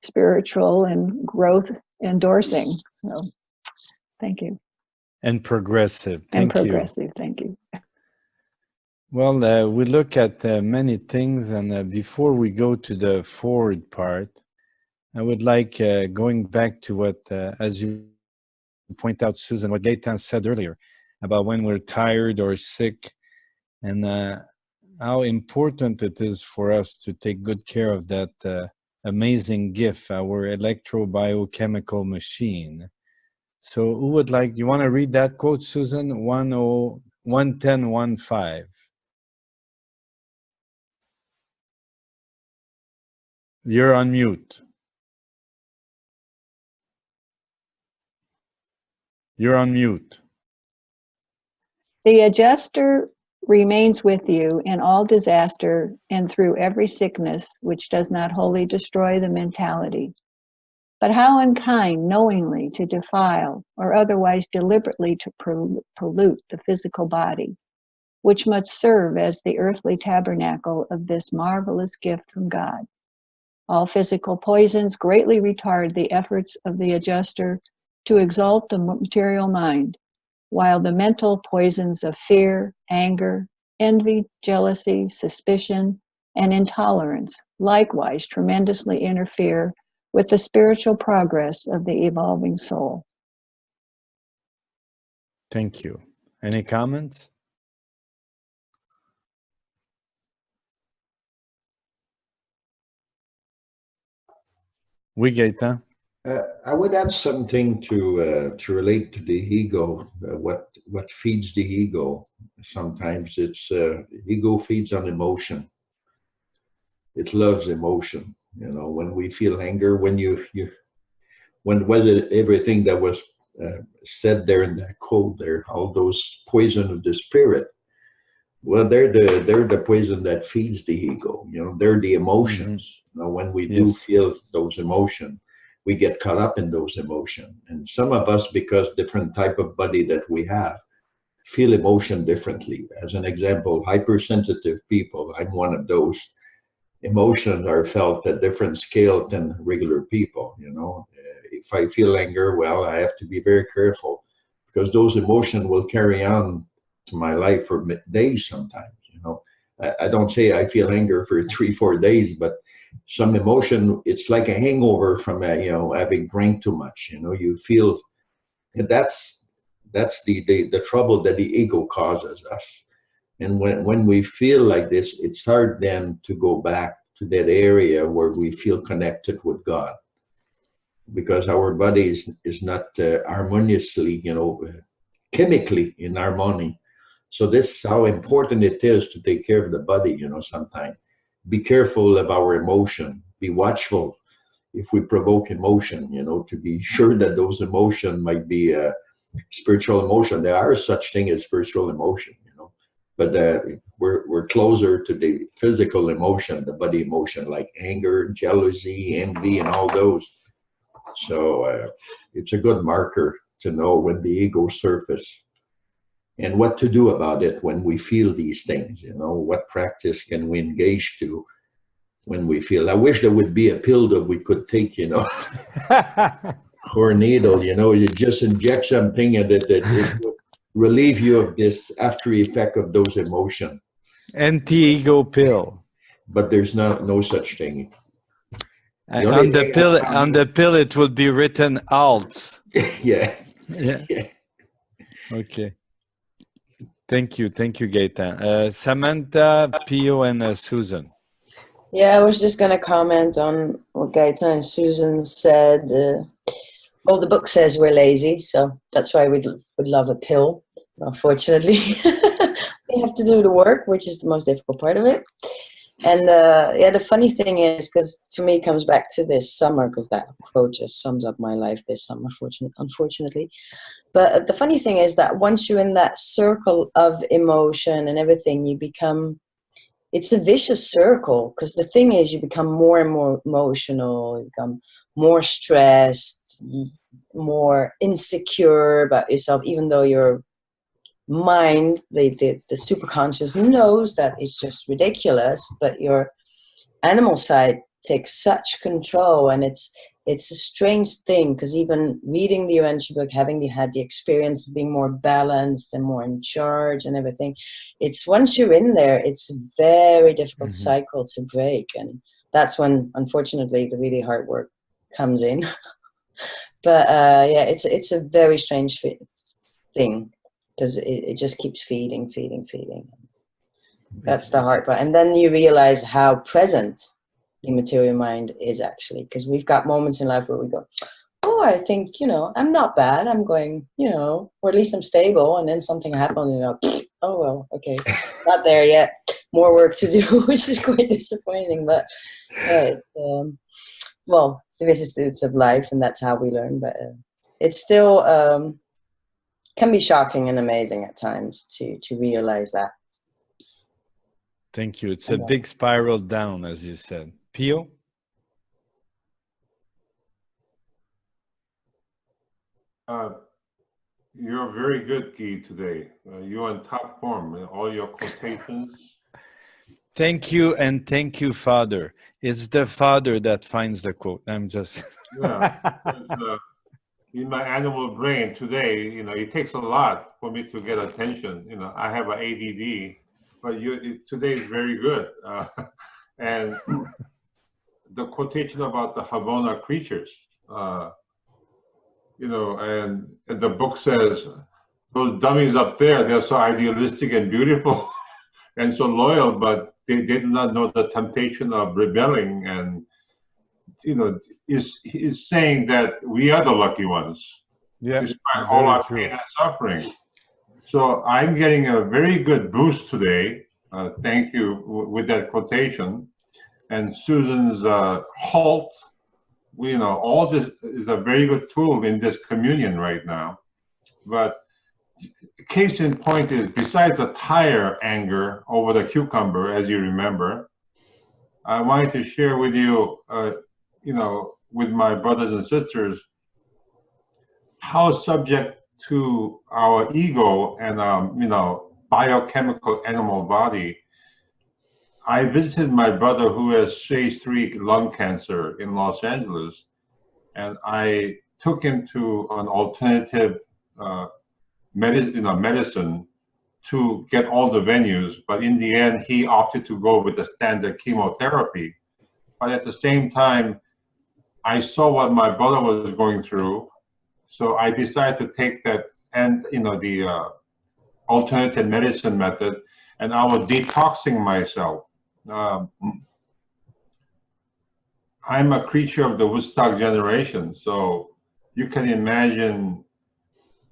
spiritual, and growth endorsing. So thank you. And progressive. And Thank you. progressive, thank you. Well, we look at many things, and before we go to the forward part, I would like going back to what, as you point out, Susan, what Gaetan said earlier about when we're tired or sick, and how important it is for us to take good care of that amazing gift, our electrobiochemical machine. So who would like, you want to read that quote, Susan? 110:15. You're on mute. You're on mute. The adjuster remains with you in all disaster and through every sickness, which does not wholly destroy the mentality. But how unkind knowingly to defile or otherwise deliberately to pollute the physical body, which must serve as the earthly tabernacle of this marvelous gift from God. All physical poisons greatly retard the efforts of the adjuster to exalt the material mind, while the mental poisons of fear, anger, envy, jealousy, suspicion, and intolerance likewise tremendously interfere with the spiritual progress of the evolving soul. Thank you. Any comments? Oui, Gaetan. I would add something to relate to the ego. What feeds the ego? Sometimes it's ego feeds on emotion. It loves emotion. You know, when we feel anger, when whether everything that was said there in that code there, all those poison of the spirit. Well, they're the poison that feeds the ego. You know, they're the emotions. Mm-hmm. You know, when we do feel those emotions, we get caught up in those emotions. And some of us, because different type of body that we have, feel emotion differently. As an example, hypersensitive people, I'm one of those. Emotions are felt at different scale than regular people. You know, if I feel anger, well, I have to be very careful, because those emotions will carry on to my life for days sometimes. You know, I don't say I feel anger for 3-4 days, but some emotion, it's like a hangover from you know, having drank too much. You know, you feel, and that's the trouble that the ego causes us. And when we feel like this, it's hard then to go back to that area where we feel connected with God, because our body is not harmoniously, you know, chemically in harmony. So this is how important it is to take care of the body. You know, sometimes be careful of our emotion, be watchful if we provoke emotion, you know, to be sure that those emotions might be spiritual emotion. There are such thing as spiritual emotion, you know, but we're closer to the physical emotion, the body emotion, like anger, jealousy, envy, and all those. So it's a good marker to know when the ego surface and what to do about it when we feel these things. You know, what practice can we engage to when we feel. I wish there would be a pill that we could take, you know, or a needle, you know, you just inject something and it would relieve you of this after effect of those emotions. Anti-ego pill. But there's no such thing. On the pill, it will be written alt. Yeah. Okay. Thank you, Gaetan. Samantha, Pio, and Susan. Yeah, I was just going to comment on what Gaeta and Susan said. Well, the book says we're lazy, so that's why we'd love a pill. Unfortunately, we have to do the work, which is the most difficult part of it. And yeah, the funny thing is, because for me it comes back to this summer, because that quote just sums up my life this summer, unfortunately. But the funny thing is that once you're in that circle of emotion and everything, you become, it's a vicious circle, because the thing is you become more and more emotional, you become more stressed, more insecure about yourself, even though your mind, the superconscious knows that it's just ridiculous, but your animal side takes such control. And it's a strange thing, because even reading the Urantia book, having had the experience of being more balanced and more in charge and everything, it's once you're in there, it's a very difficult cycle to break. And that's when, unfortunately, the really hard work comes in. But yeah, it's a very strange thing, because it just keeps feeding. That's the hard part. And then you realize how present the material mind is actually, because we've got moments in life where we go, oh, I think, I'm not bad. I'm going, or at least I'm stable. And then something happens, and oh, well, okay, not there yet. More work to do, which is quite disappointing. But yeah, well, it's the vicissitudes of life, and that's how we learn. But it's still can be shocking and amazing at times to realize that. Thank you. It's a big spiral down, as you said. Pio? You're very good, Guy, today. You're in top form. All your quotations. Thank you, and thank you, Father. It's the Father that finds the quote. I'm just... Yeah. In my animal brain today, it takes a lot for me to get attention. I have an ADD, but today is very good. And the quotation about the Havana creatures, and the book says, those dummies up there, they're so idealistic and beautiful and so loyal, but they do not know the temptation of rebelling. And, is saying that we are the lucky ones, despite all our pain and suffering. So I'm getting a very good boost today. Thank you with that quotation. And Susan's halt, all this is a very good tool in this communion right now. But case in point is, besides the tire anger over the cucumber, as you remember, I wanted to share with you, with my brothers and sisters, how subject to our ego and biochemical animal body. I visited my brother who has stage 3 lung cancer in Los Angeles, and I took him to an alternative medicine to get all the venues, but in the end he opted to go with the standard chemotherapy. But at the same time, I saw what my brother was going through, so I decided to take that and the alternative medicine method, and I was detoxing myself. I'm a creature of the Woodstock generation, so you can imagine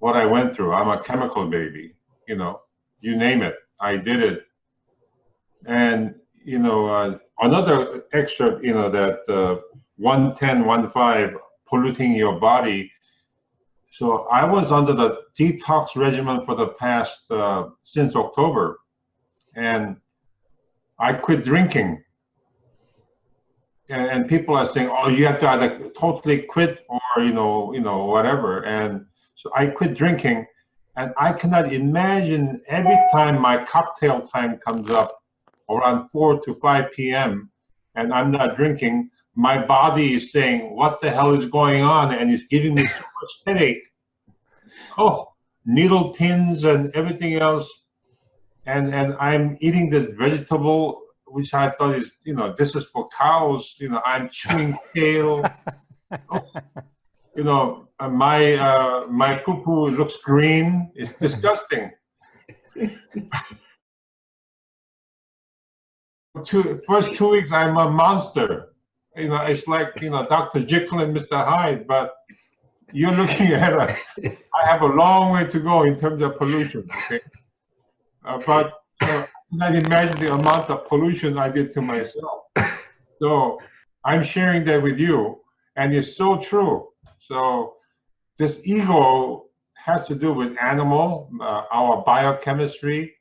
what I went through. I'm a chemical baby, you name it, I did it. And another excerpt, that 110-1-5, polluting your body. So I was under the detox regimen for the past, since October, and I quit drinking. And people are saying, oh, you have to either totally quit or, whatever. And so I quit drinking, and I cannot imagine every time my cocktail time comes up around 4 to 5 p.m. and I'm not drinking, my body is saying, what the hell is going on? And it's giving me so much headache. Oh, needle pins and everything else. And I'm eating this vegetable, which I thought is, this is for cows. I'm chewing kale. My poo-poo looks green. It's disgusting. First 2 weeks, I'm a monster. You know, it's like, you know, Dr. Jekyll and Mr. Hyde, but you're looking at I have a long way to go in terms of pollution, okay? But not imagine the amount of pollution I did to myself. So I'm sharing that with you, and it's so true. So this ego has to do with animal, our biochemistry,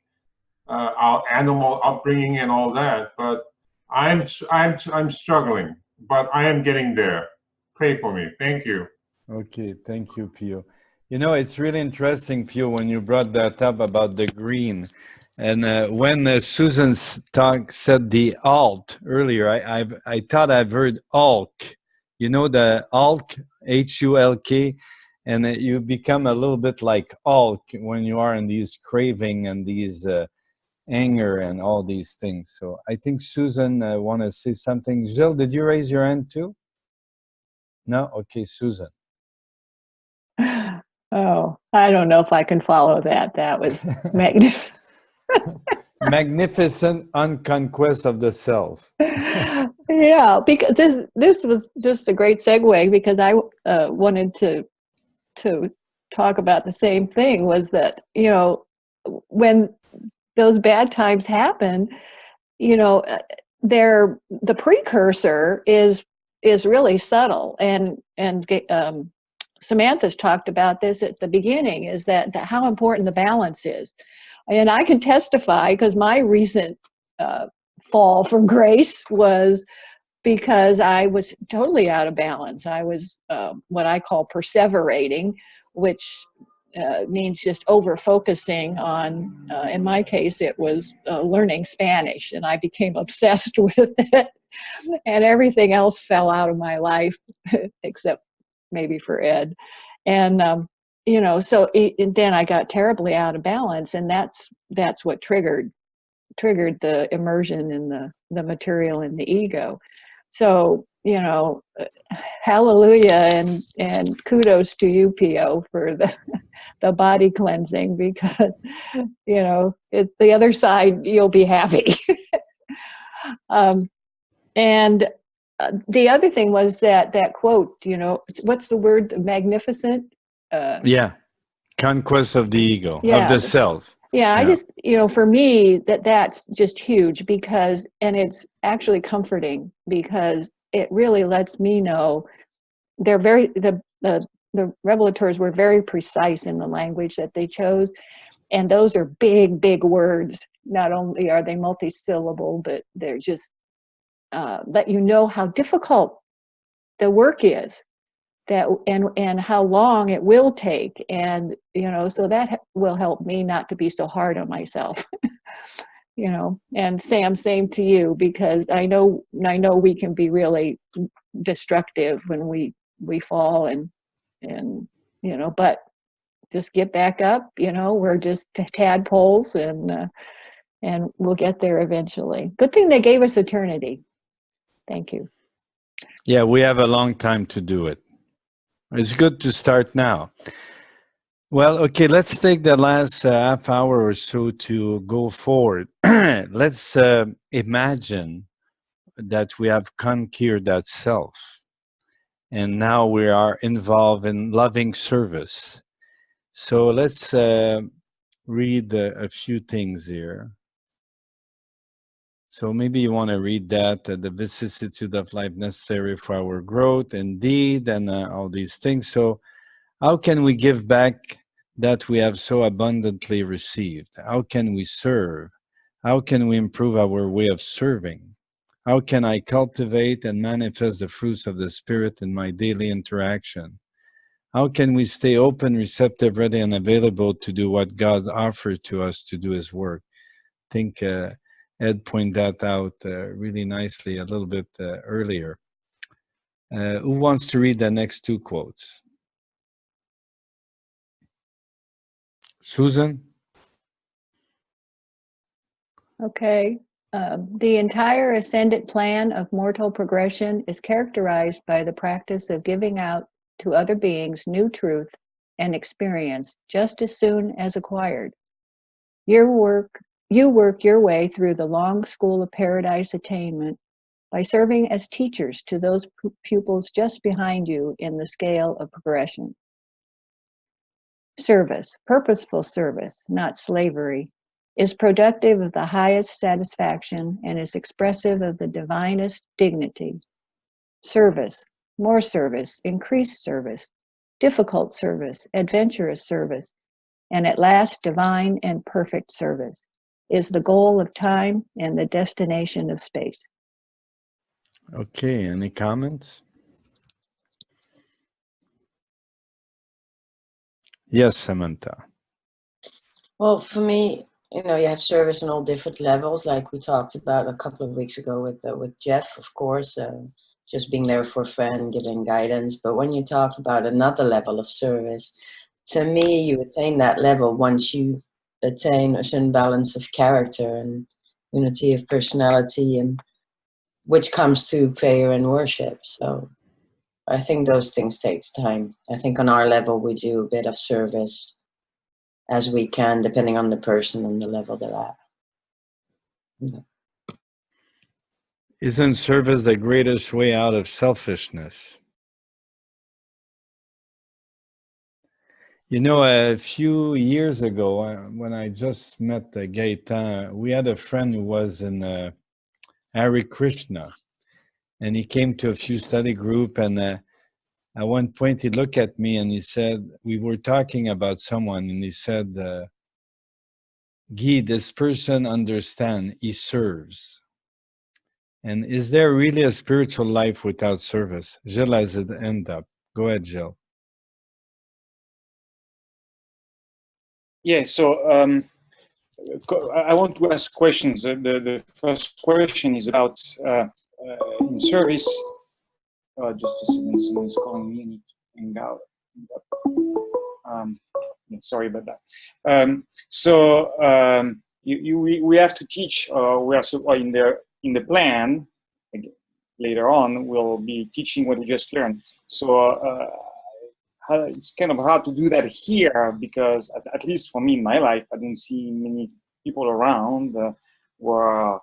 our animal upbringing, and all that. But I'm struggling, but I am getting there. Pray for me. Thank you. Okay, thank you, Pio. You know, it's really interesting, Pio, when you brought that up about the green. And when Susan said the alt earlier, I thought I've heard Hulk. You know the Hulk, Hulk, and you become a little bit like Hulk when you are in these craving and these anger and all these things. So I think Susan want to say something. Jill, did you raise your hand too? No? Okay, Susan. Oh, I don't know if I can follow that. That was magnificent. Magnificent unconquest of the self. Yeah, because this was just a great segue, because I wanted to talk about the same thing. Was that, you know, when those bad times happen, you know, the precursor is really subtle, and Samantha's talked about this at the beginning, is that how important the balance is. And I can testify, because my recent fall from grace was because I was totally out of balance. I was what I call perseverating, which means just over focusing on, in my case, it was learning Spanish, and I became obsessed with it, and everything else fell out of my life except maybe for Ed. And you know, so and then I got terribly out of balance, and that's what triggered the immersion in the material and the ego. So, you know, hallelujah and kudos to you, Pio, for the body cleansing, because, you know, the other side, you'll be happy. And the other thing was that quote, you know, what's the word? Magnificent? Yeah. Conquest of the ego, yeah, of the self. Yeah, I just, you know, for me, that's just huge, because, and it's actually comforting, because it really lets me know they're very, the revelators were very precise in the language that they chose. And those are big, big words. Not only are they multi-syllable, but they're just let you know how difficult the work is, that and how long it will take. And, you know, so that will help me not to be so hard on myself. You know, and Sam, same to you, because I know we can be really destructive when we fall, and you know, but just get back up. You know, we're just tadpoles, and we'll get there eventually. Good thing they gave us eternity. Thank you. Yeah, we have a long time to do it. It's good to start now. Well, okay, let's take the last half hour or so to go forward. Let's imagine that we have conquered that self, and now we are involved in loving service. So let's read a few things here. So maybe you want to read that, the vicissitude of life necessary for our growth, indeed, and all these things. So how can we give back that we have so abundantly received? How can we serve? How can we improve our way of serving? How can I cultivate and manifest the fruits of the Spirit in my daily interaction? How can we stay open, receptive, ready, and available to do what God offered to us to do His work? I think Ed pointed that out really nicely a little bit earlier. Who wants to read the next two quotes? Susan? Okay. The entire ascendant plan of mortal progression is characterized by the practice of giving out to other beings new truth and experience just as soon as acquired. You work your way through the long school of paradise attainment by serving as teachers to those pupils just behind you in the scale of progression. Service, purposeful service, not slavery, is productive of the highest satisfaction and is expressive of the divinest dignity. Service, more service, increased service, difficult service, adventurous service, and at last divine and perfect service is the goal of time and the destination of space. Okay, any comments? Yes, Samantha. Well, for me, you have service on all different levels, like we talked about a couple of weeks ago with Jeff, of course, just being there for a friend, giving guidance. But when you talk about another level of service, to me, you attain that level once you attain a certain balance of character and unity of personality, and which comes through prayer and worship. So I think those things takes time. I think on our level, we do a bit of service as we can, depending on the person and the level they're at. Yeah. Isn't service the greatest way out of selfishness? A few years ago, when I just met Gaëtan, we had a friend who was in Hare Krishna, and he came to a few study group, and at one point he looked at me and he said, we were talking about someone, and he said, Guy, this person understands, he serves. And is there really a spiritual life without service? Gilles has it end up. Go ahead, Gilles. Yeah, so I want to ask questions. The first question is about in service. Just a second, someone is calling me. I need to hang out. Yeah, sorry about that. We have to teach. We are in the plan. Later on, we'll be teaching what we just learned. So it's kind of hard to do that here because, at least for me in my life, I don't see many people around who are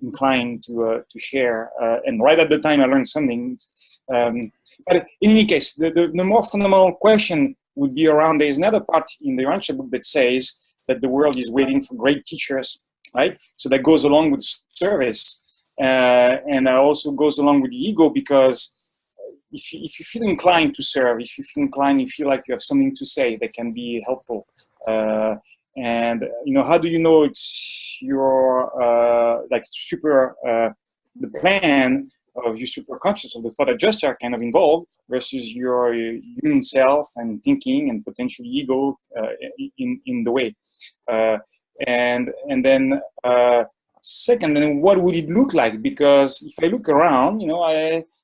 inclined to share. And right at the time, I learned something. But in any case, the more fundamental question would be around, there is another part in the Urantia book that says that the world is waiting for great teachers, right? So that goes along with service. And that also goes along with the ego, because if you feel inclined to serve, if you feel inclined, you feel like you have something to say that can be helpful. And how do you know it's your the plan of your superconscious, of the thought adjuster kind of involved versus your human self and thinking and potential ego in the way. And then second, then what would it look like? Because if I look around,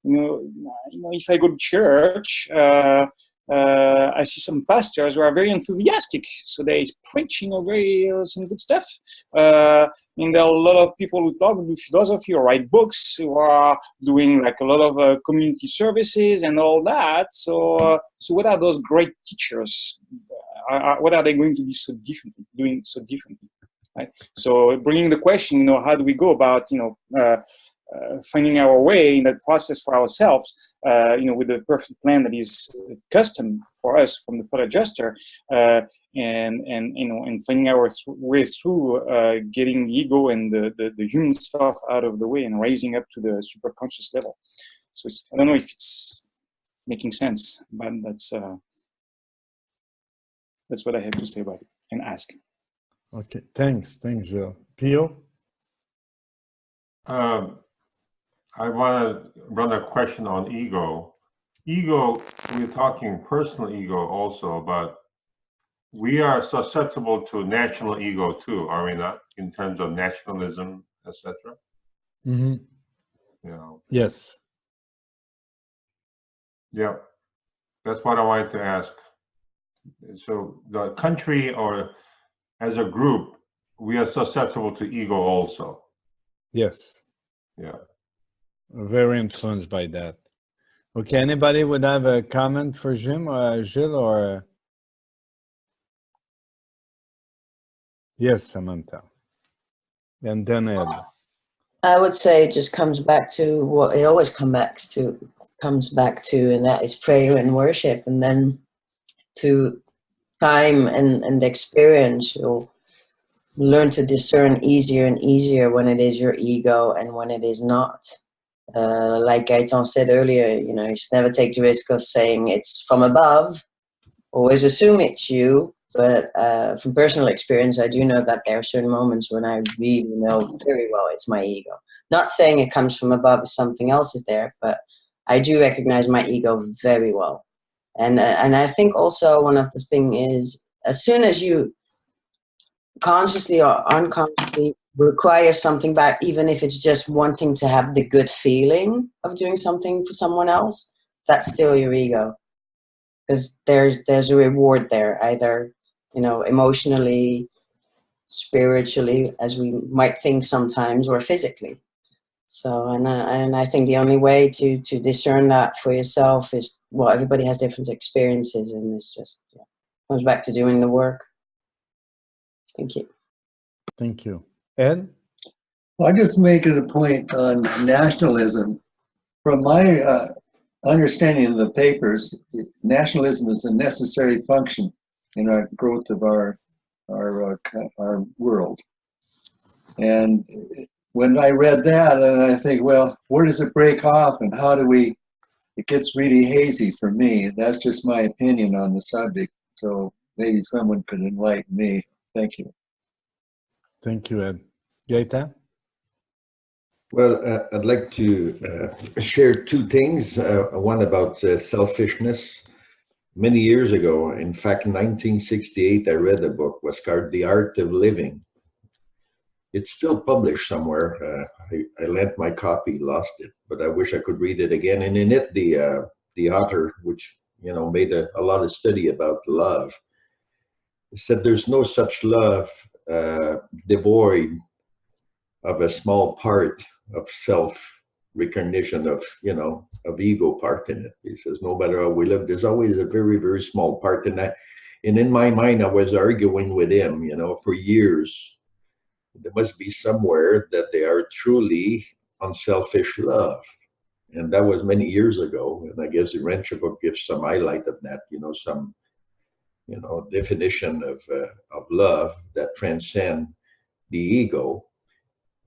if I go to church, I see some pastors who are very enthusiastic, so they preach, very some good stuff. And there are a lot of people who talk, do philosophy or write books, who are doing like a lot of community services and all that. So what are those great teachers? What are they going to be doing so differently? Right? So bringing the question, how do we go about, finding our way in that process for ourselves, with the perfect plan that is custom for us from the thought adjuster, and finding our way through getting the ego and the human stuff out of the way and raising up to the superconscious level. So I don't know if it's making sense, but that's what I have to say about it and ask. Okay, thanks, Gilles. Pio? I want to run a question on ego. Ego, we're talking personal ego also, but we are susceptible to national ego too, are we not? In terms of nationalism, etc. Mm-hmm. Yes. Yeah, that's what I wanted to ask. So the country or as a group, we are susceptible to ego also. Yes. Yeah. Very influenced by that. Okay, anybody would have a comment for Gilles or Yes, Samantha. And then Ed. I would say it just comes back to what it always comes back to, and that is prayer and worship, and then to time and experience, you'll learn to discern easier and easier when it is your ego and when it is not. Like Gaëtan said earlier, you should never take the risk of saying it's from above. Always assume it's you. But from personal experience, I do know that there are certain moments when I really know very well it's my ego. Not saying it comes from above, something else is there, but I do recognize my ego very well. And I think also one of the things is, as soon as you consciously or unconsciously require something back, even if it's just wanting to have the good feeling of doing something for someone else, that's still your ego. Because there's a reward there, either emotionally, spiritually, as we might think sometimes, or physically. So, and I think the only way to discern that for yourself is, well, everybody has different experiences, and it's just comes back to doing the work. Thank you. Thank you. Ed? Well, I just making a point on nationalism. From my understanding of the papers, nationalism is a necessary function in our growth of our world. And when I read that, and I think, well, where does it break off, and how do we? It gets really hazy for me. That's just my opinion on the subject. So maybe someone could enlighten me. Thank you. Thank you, Ed. Gaëtan? Well, I'd like to share two things. One about selfishness. Many years ago, in fact, in 1968, I read a book, was called The Art of Living. It's still published somewhere. I lent my copy, lost it, but I wish I could read it again. And in it, the author, which made a lot of study about love, said there's no such love devoid of a small part of self-recognition, of ego part in it. He says no matter how we live, there's always a very, very small part in that. And in my mind, I was arguing with him, for years. There must be somewhere that they are truly unselfish love. And that was many years ago. And I guess the Urantia Book gives some highlight of that, some definition of love that transcend the ego.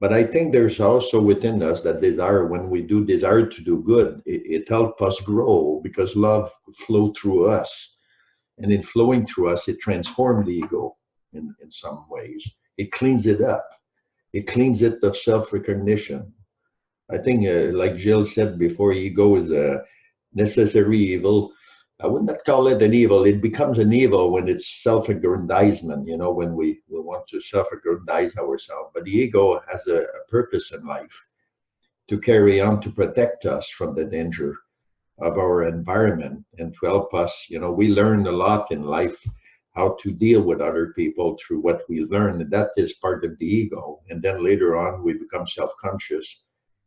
But I think there's also within us that desire. When we do desire to do good, it helps us grow, because love flows through us. And in flowing through us, it transforms the ego in some ways. It cleans it up. It cleans it of self-recognition. I think, like Jill said before, ego is a necessary evil. I would not call it an evil. It becomes an evil when it's self-aggrandizement, when we want to self-aggrandize ourselves. But the ego has a purpose in life, to carry on, to protect us from the danger of our environment, and to help us. We learn a lot in life, how to deal with other people through what we learn. And that is part of the ego. And then later on, we become self-conscious,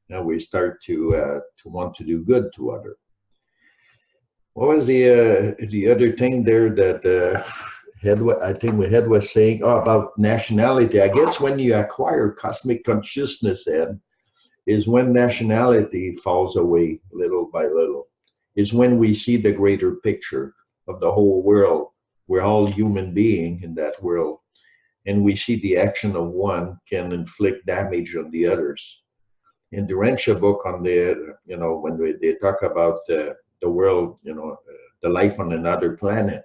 and we start to want to do good to others. What was the other thing there that I think Ed was saying? Oh, about nationality. I guess when you acquire cosmic consciousness, Ed, is when nationality falls away little by little. Is when we see the greater picture of the whole world. We're all human beings in that world, and we see the action of one can inflict damage on the others. In the Urantia Book, on the when they talk about the world, the life on another planet,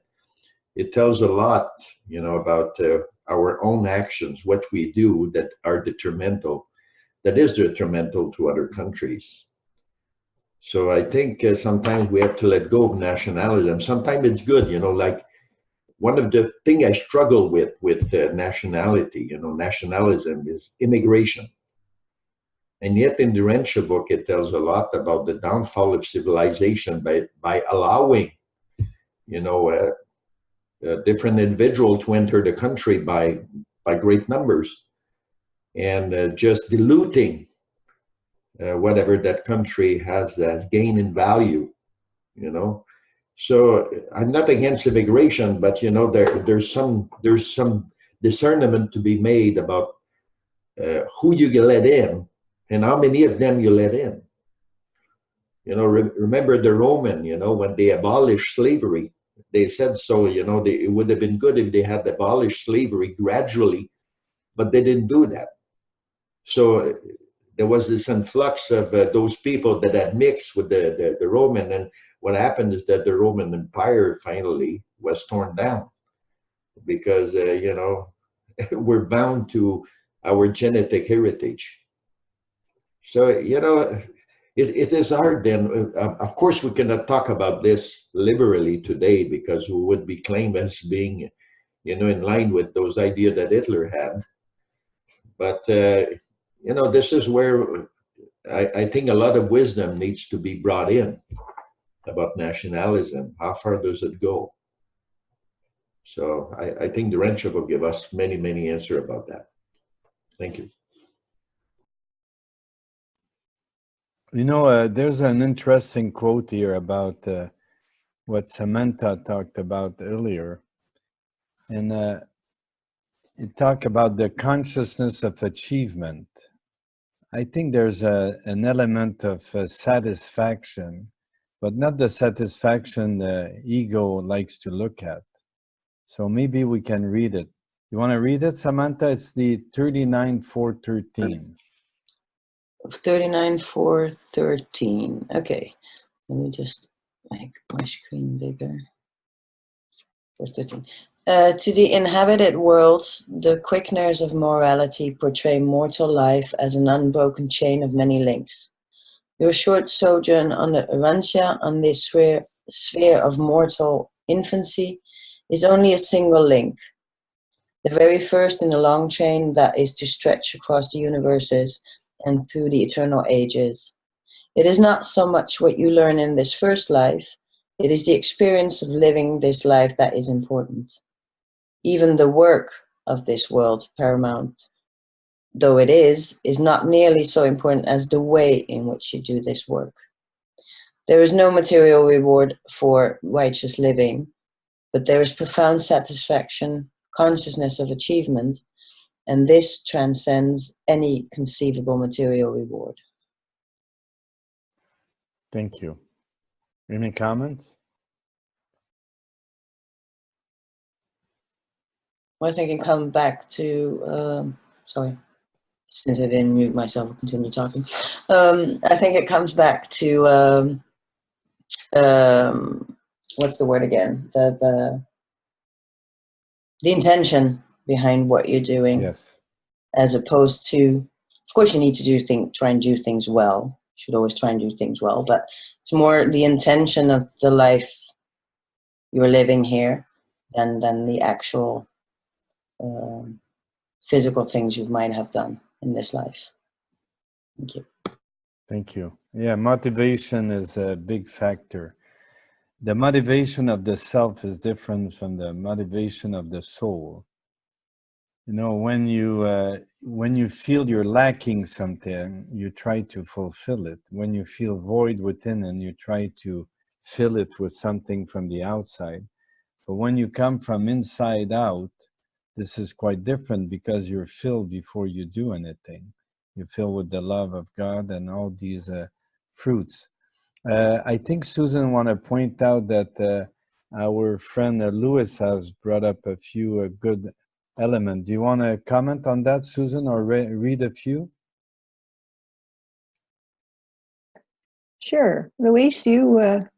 it tells a lot, about our own actions, what we do that are detrimental, that is detrimental to other countries. So I think sometimes we have to let go of nationalism. Sometimes it's good, like one of the things I struggle with nationality, nationalism, is immigration. And yet in the Urantia Book, it tells a lot about the downfall of civilization by allowing, different individuals to enter the country by great numbers, and just diluting whatever that country has as gain in value, So I'm not against immigration, but there's some discernment to be made about who you get let in and how many of them you let in. You know, remember the Roman, you know, when they abolished slavery, they said so, you know, it would have been good if they had abolished slavery gradually, but they didn't do that. So there was this influx of those people that had mixed with the Roman, and what happened is that the Roman Empire finally was torn down because, you know, we're bound to our genetic heritage. So, you know, it is hard then. Of course, we cannot talk about this liberally today because we would be claimed as being, you know, in line with those ideas that Hitler had. But, you know, this is where I think a lot of wisdom needs to be brought in about nationalism. How far does it go? So I think Urantia will give us many, many answers about that. Thank you. You know, there's an interesting quote here about what Samantha talked about earlier. And it talked about the consciousness of achievement. I think there's an element of satisfaction, but not the satisfaction the ego likes to look at. So maybe we can read it. You want to read it, Samantha? It's the 39.413. 39.413. Okay, let me just make my screen bigger. 413. To the inhabited worlds, the quickeners of morality portray mortal life as an unbroken chain of many links. Your short sojourn on the Urantia, on this sphere of mortal infancy, is only a single link, the very first in a long chain that is to stretch across the universes and through the eternal ages. It is not so much what you learn in this first life, it is the experience of living this life that is important. Even the work of this world, paramount though it is not nearly so important as the way in which you do this work. There is no material reward for righteous living, but there is profound satisfaction, consciousness of achievement, and this transcends any conceivable material reward. Thank you. Any comments? Well, I think I can come back to, sorry, since I didn't mute myself, I'll continue talking. I think it comes back to, what's the word again? The intention behind what you're doing. Yes. As opposed to, of course, you need to try and do things well. You should always try and do things well, but it's more the intention of the life you're living here than the actual physical things you might have done in this life. Thank you. Thank you. Yeah, motivation is a big factor. The motivation of the self is different from the motivation of the soul. You know, when you feel you're lacking something, you try to fulfill it. When you feel void within, and you try to fill it with something from the outside. But when you come from inside out, this is quite different because you're filled before you do anything. You're filled with the love of God and all these fruits. I think Susan want to point out that our friend Louis has brought up a few good elements. Do you want to comment on that, Susan, or read a few? Sure. Luis, you've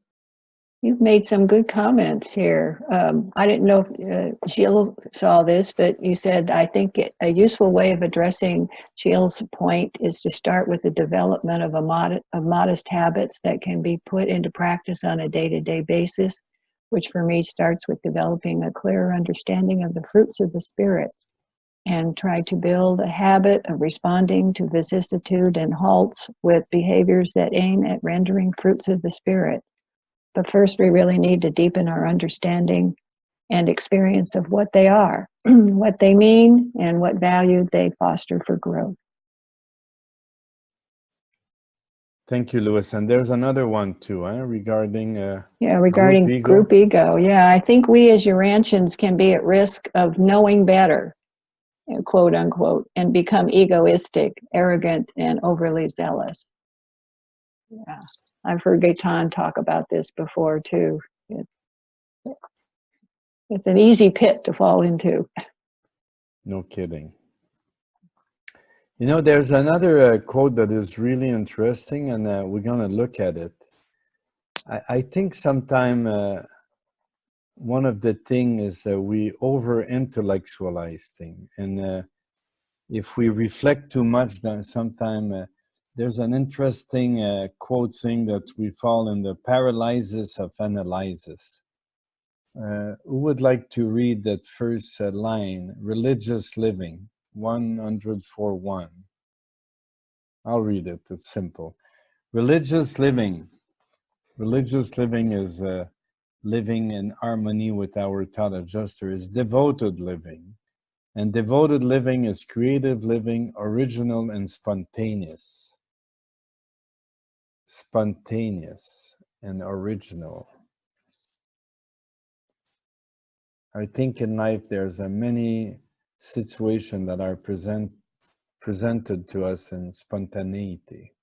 made some good comments here. I didn't know if Gilles saw this, but you said, I think a useful way of addressing Gilles' point is to start with the development of modest habits that can be put into practice on a day-to-day basis, which for me starts with developing a clearer understanding of the fruits of the Spirit, and try to build a habit of responding to vicissitude and halts with behaviors that aim at rendering fruits of the Spirit. But first, we really need to deepen our understanding and experience of what they are, what they mean, and what value they foster for growth. Thank you, Louis. And there's another one too, regarding regarding group ego. Yeah, I think we as Urantians can be at risk of knowing better quote unquote, and become egoistic, arrogant, and overly zealous. Yeah, I've heard Gaetan talk about this before too. It's an easy pit to fall into. No kidding. You know, there's another quote that is really interesting, and we're going to look at it. I think sometimes one of the things is that we over-intellectualize things. And if we reflect too much, then sometimes there's an interesting quote saying that we fall in the paralysis of analysis. Who would like to read that first line, religious living, 104.1? I'll read it, it's simple. Religious living is living in harmony with our thought adjuster, is devoted living. And devoted living is creative living, original and spontaneous. Spontaneous and original. I think in life there's many situations that are presented to us in spontaneity.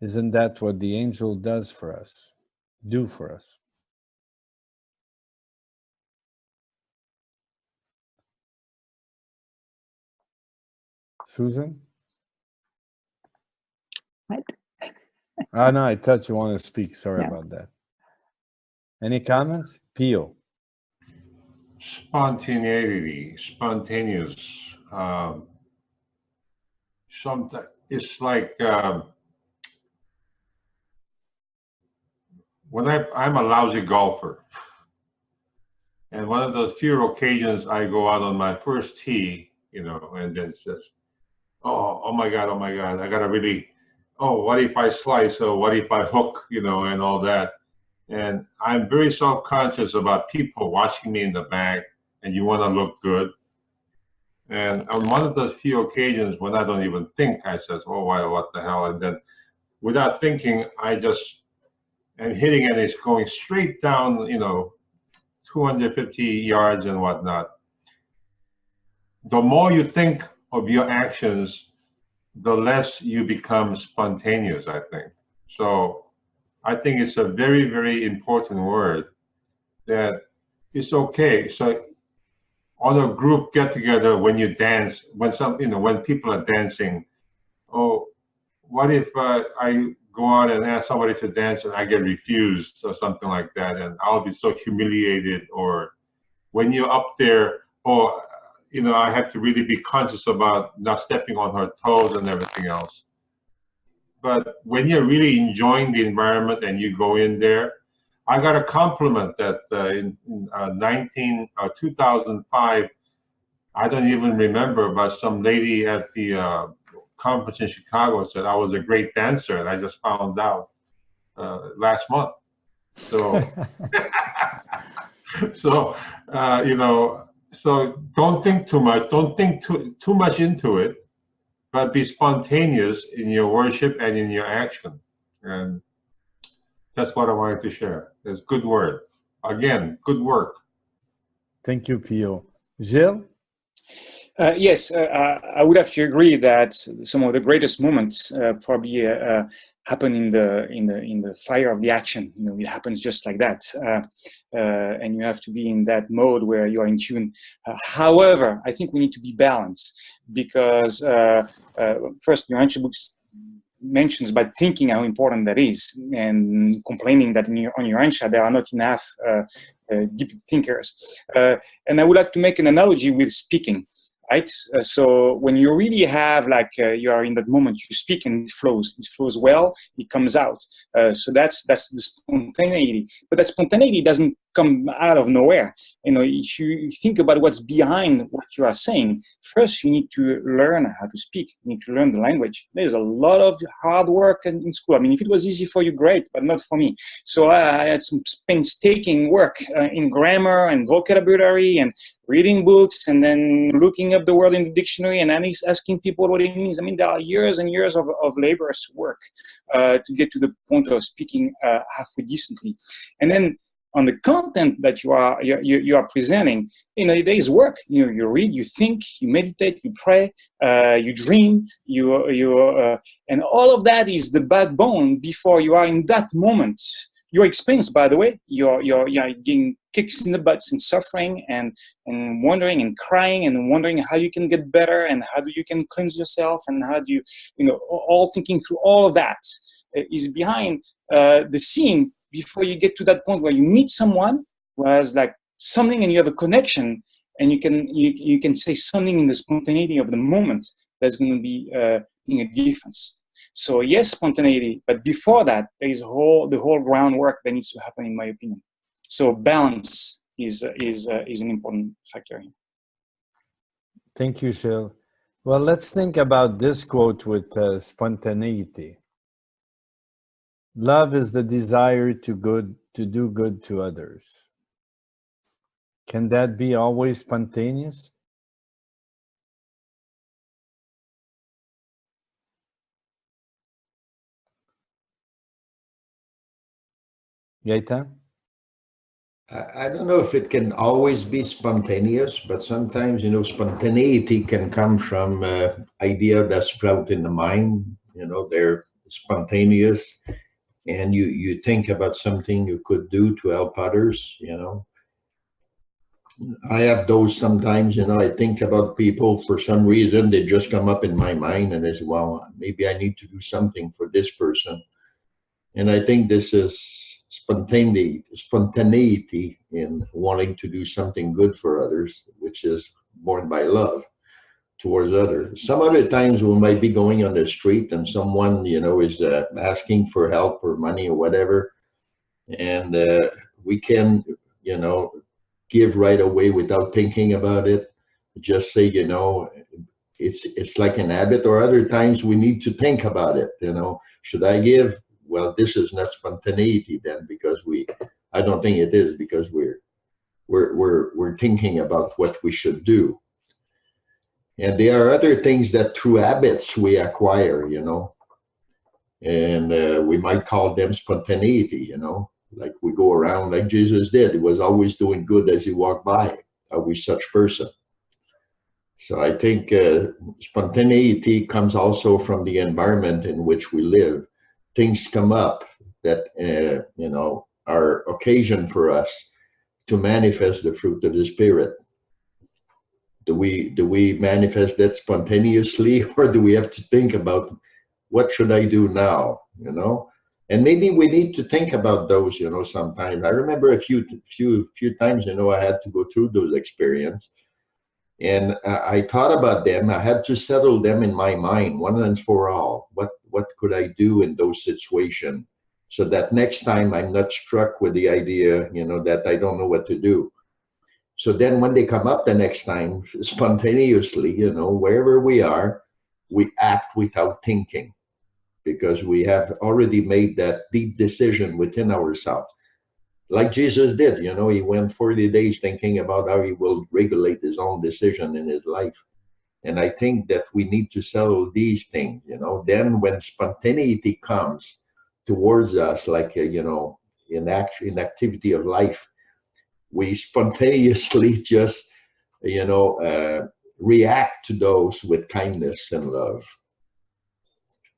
Isn't that what the angel does for us, do for us? Susan? What? Oh, no, I thought you want to speak. Sorry No. about that. Any comments? Pio. Spontaneity, spontaneous. Sometimes it's like when I'm a lousy golfer, and one of those few occasions I go out on my first tee, you know, and then says, oh my God, I gotta really, what if I slice, or what if I hook, you know, and all that. And I'm very self-conscious about people watching me in the bag, and you want to look good. And on one of those few occasions when I don't even think, I says, what the hell? And then without thinking, I just am hitting, and it's going straight down, you know, 250 yards and whatnot. The more you think of your actions, the less you become spontaneous, I think. So I think it's a very, very important word, that it's okay. So on a group get together, when you dance, when people are dancing, what if I go out and ask somebody to dance and I get refused or something like that, and I'll be so humiliated. Or when you're up there, I have to really be conscious about not stepping on her toes and everything else. But when you're really enjoying the environment and you go in there, I got a compliment that in 2005, I don't even remember, but some lady at the conference in Chicago said I was a great dancer, and I just found out last month. So, so don't think too much. Don't think too much into it, but be spontaneous in your worship and in your action. And that's what I wanted to share. It's good word. Again, good work. Thank you, Pio. Gilles? Yes, I would have to agree that some of the greatest moments probably happen in the fire of the action. You know, it happens just like that, and you have to be in that mode where you are in tune. However, I think we need to be balanced, because first, Urantia Book mentions about thinking how important that is, and complaining that on Urantia there are not enough deep thinkers. And I would like to make an analogy with speaking. Right. So when you really have, like, you are in that moment, you speak and it flows well, it comes out. So that's the spontaneity. But that spontaneity doesn't come out of nowhere. You know, if you think about what's behind what you are saying, first you need to learn how to speak. You need to learn the language. There's a lot of hard work in school. I mean, if it was easy for you, great, but not for me. So I had some painstaking work in grammar and vocabulary and reading books, and then looking up the word in the dictionary and asking people what it means. I mean, there are years and years of laborious work to get to the point of speaking halfway decently. And then on the content that you are presenting, there is work. You read, you think, you meditate, you pray, you dream, and all of that is the backbone before you are in that moment. Your experience, by the way, you're getting kicks in the butts and suffering and wondering and crying and wondering how you can get better and how you can cleanse yourself and how do you, all thinking through all of that is behind the scene before you get to that point where you meet someone who has like something and you have a connection and you can say something in the spontaneity of the moment that's going to be making a difference. So yes, spontaneity, but before that, there is the whole groundwork that needs to happen, in my opinion. So balance is an important factor here. Thank you, Gilles. Well, let's think about this quote with spontaneity. Love is the desire to do good to others. Can that be always spontaneous? Gaëtan? I don't know if it can always be spontaneous, but sometimes, spontaneity can come from idea that sprout in the mind. They're spontaneous, and you think about something you could do to help others. I have those sometimes. I think about people for some reason, they just come up in my mind, and I say, well, maybe I need to do something for this person. And I think this is spontaneity in wanting to do something good for others, which is born by love towards others. Some other times we might be going on the street and someone, is asking for help or money or whatever, and we can, give right away without thinking about it. Just say, it's like an habit. Or other times we need to think about it. Should I give? Well, this is not spontaneity then, because I don't think it is, because we're thinking about what we should do. And there are other things that through habits we acquire, and we might call them spontaneity, like we go around like Jesus did. He was always doing good as he walked by. Are we such person? So I think spontaneity comes also from the environment in which we live. Things come up that are occasion for us to manifest the fruit of the Spirit. Do we manifest that spontaneously, or do we have to think about what should I do now? And maybe we need to think about those. Sometimes I remember a few times. I had to go through those experiences, and I thought about them. I had to settle them in my mind once and for all. What could I do in those situations so that next time I'm not struck with the idea, that I don't know what to do. So then when they come up the next time, spontaneously, wherever we are, we act without thinking, because we have already made that deep decision within ourselves. Like Jesus did, he went 40 days thinking about how he will regulate his own decision in his life. And I think that we need to settle these things, Then when spontaneity comes towards us, like, in activity of life, we spontaneously just, react to those with kindness and love.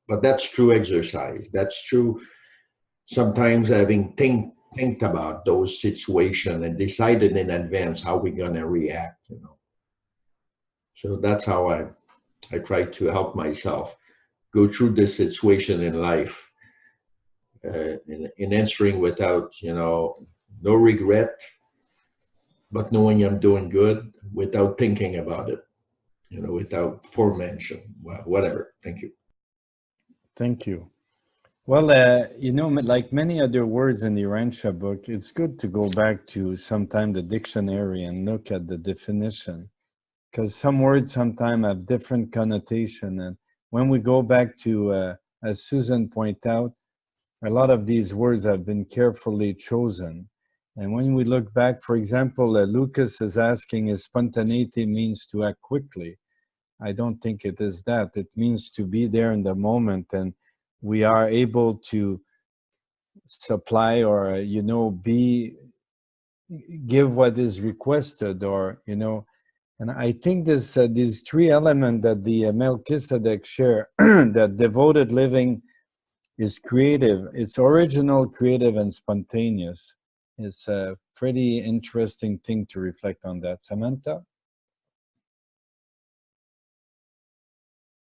But that's true exercise. That's true sometimes having think about those situations and decided in advance how we're going to react, So that's how I try to help myself go through this situation in life, in answering without, no regret, but knowing I'm doing good without thinking about it, without foremention, whatever. Thank you. Thank you. Well, like many other words in the Urantia book, it's good to go back to sometime the dictionary and look at the definition, because some words sometimes have different connotation. And when we go back to, as Susan pointed out, a lot of these words have been carefully chosen. And when we look back, for example, Lucas is asking, is spontaneity means to act quickly? I don't think it is that. It means to be there in the moment, and we are able to supply or, be give what is requested, or, you know, and I think this these three elements that the Melchizedek share, that devoted living is creative, it's original, creative, and spontaneous. It's a pretty interesting thing to reflect on that. Samantha?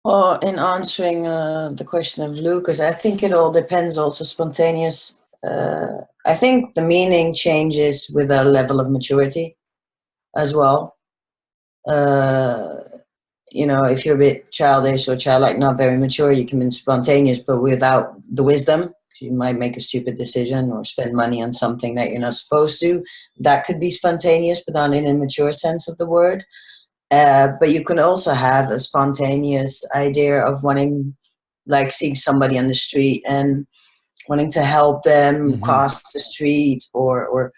Well, in answering the question of Lucas, I think it all depends also spontaneous. I think the meaning changes with a level of maturity as well. You know, if you're a bit childish or childlike, not very mature, you can be spontaneous, but without the wisdom, you might make a stupid decision or spend money on something that you're not supposed to. That could be spontaneous, but not in a mature sense of the word. But you can also have a spontaneous idea of wanting, like seeing somebody on the street and wanting to help them cross the street, or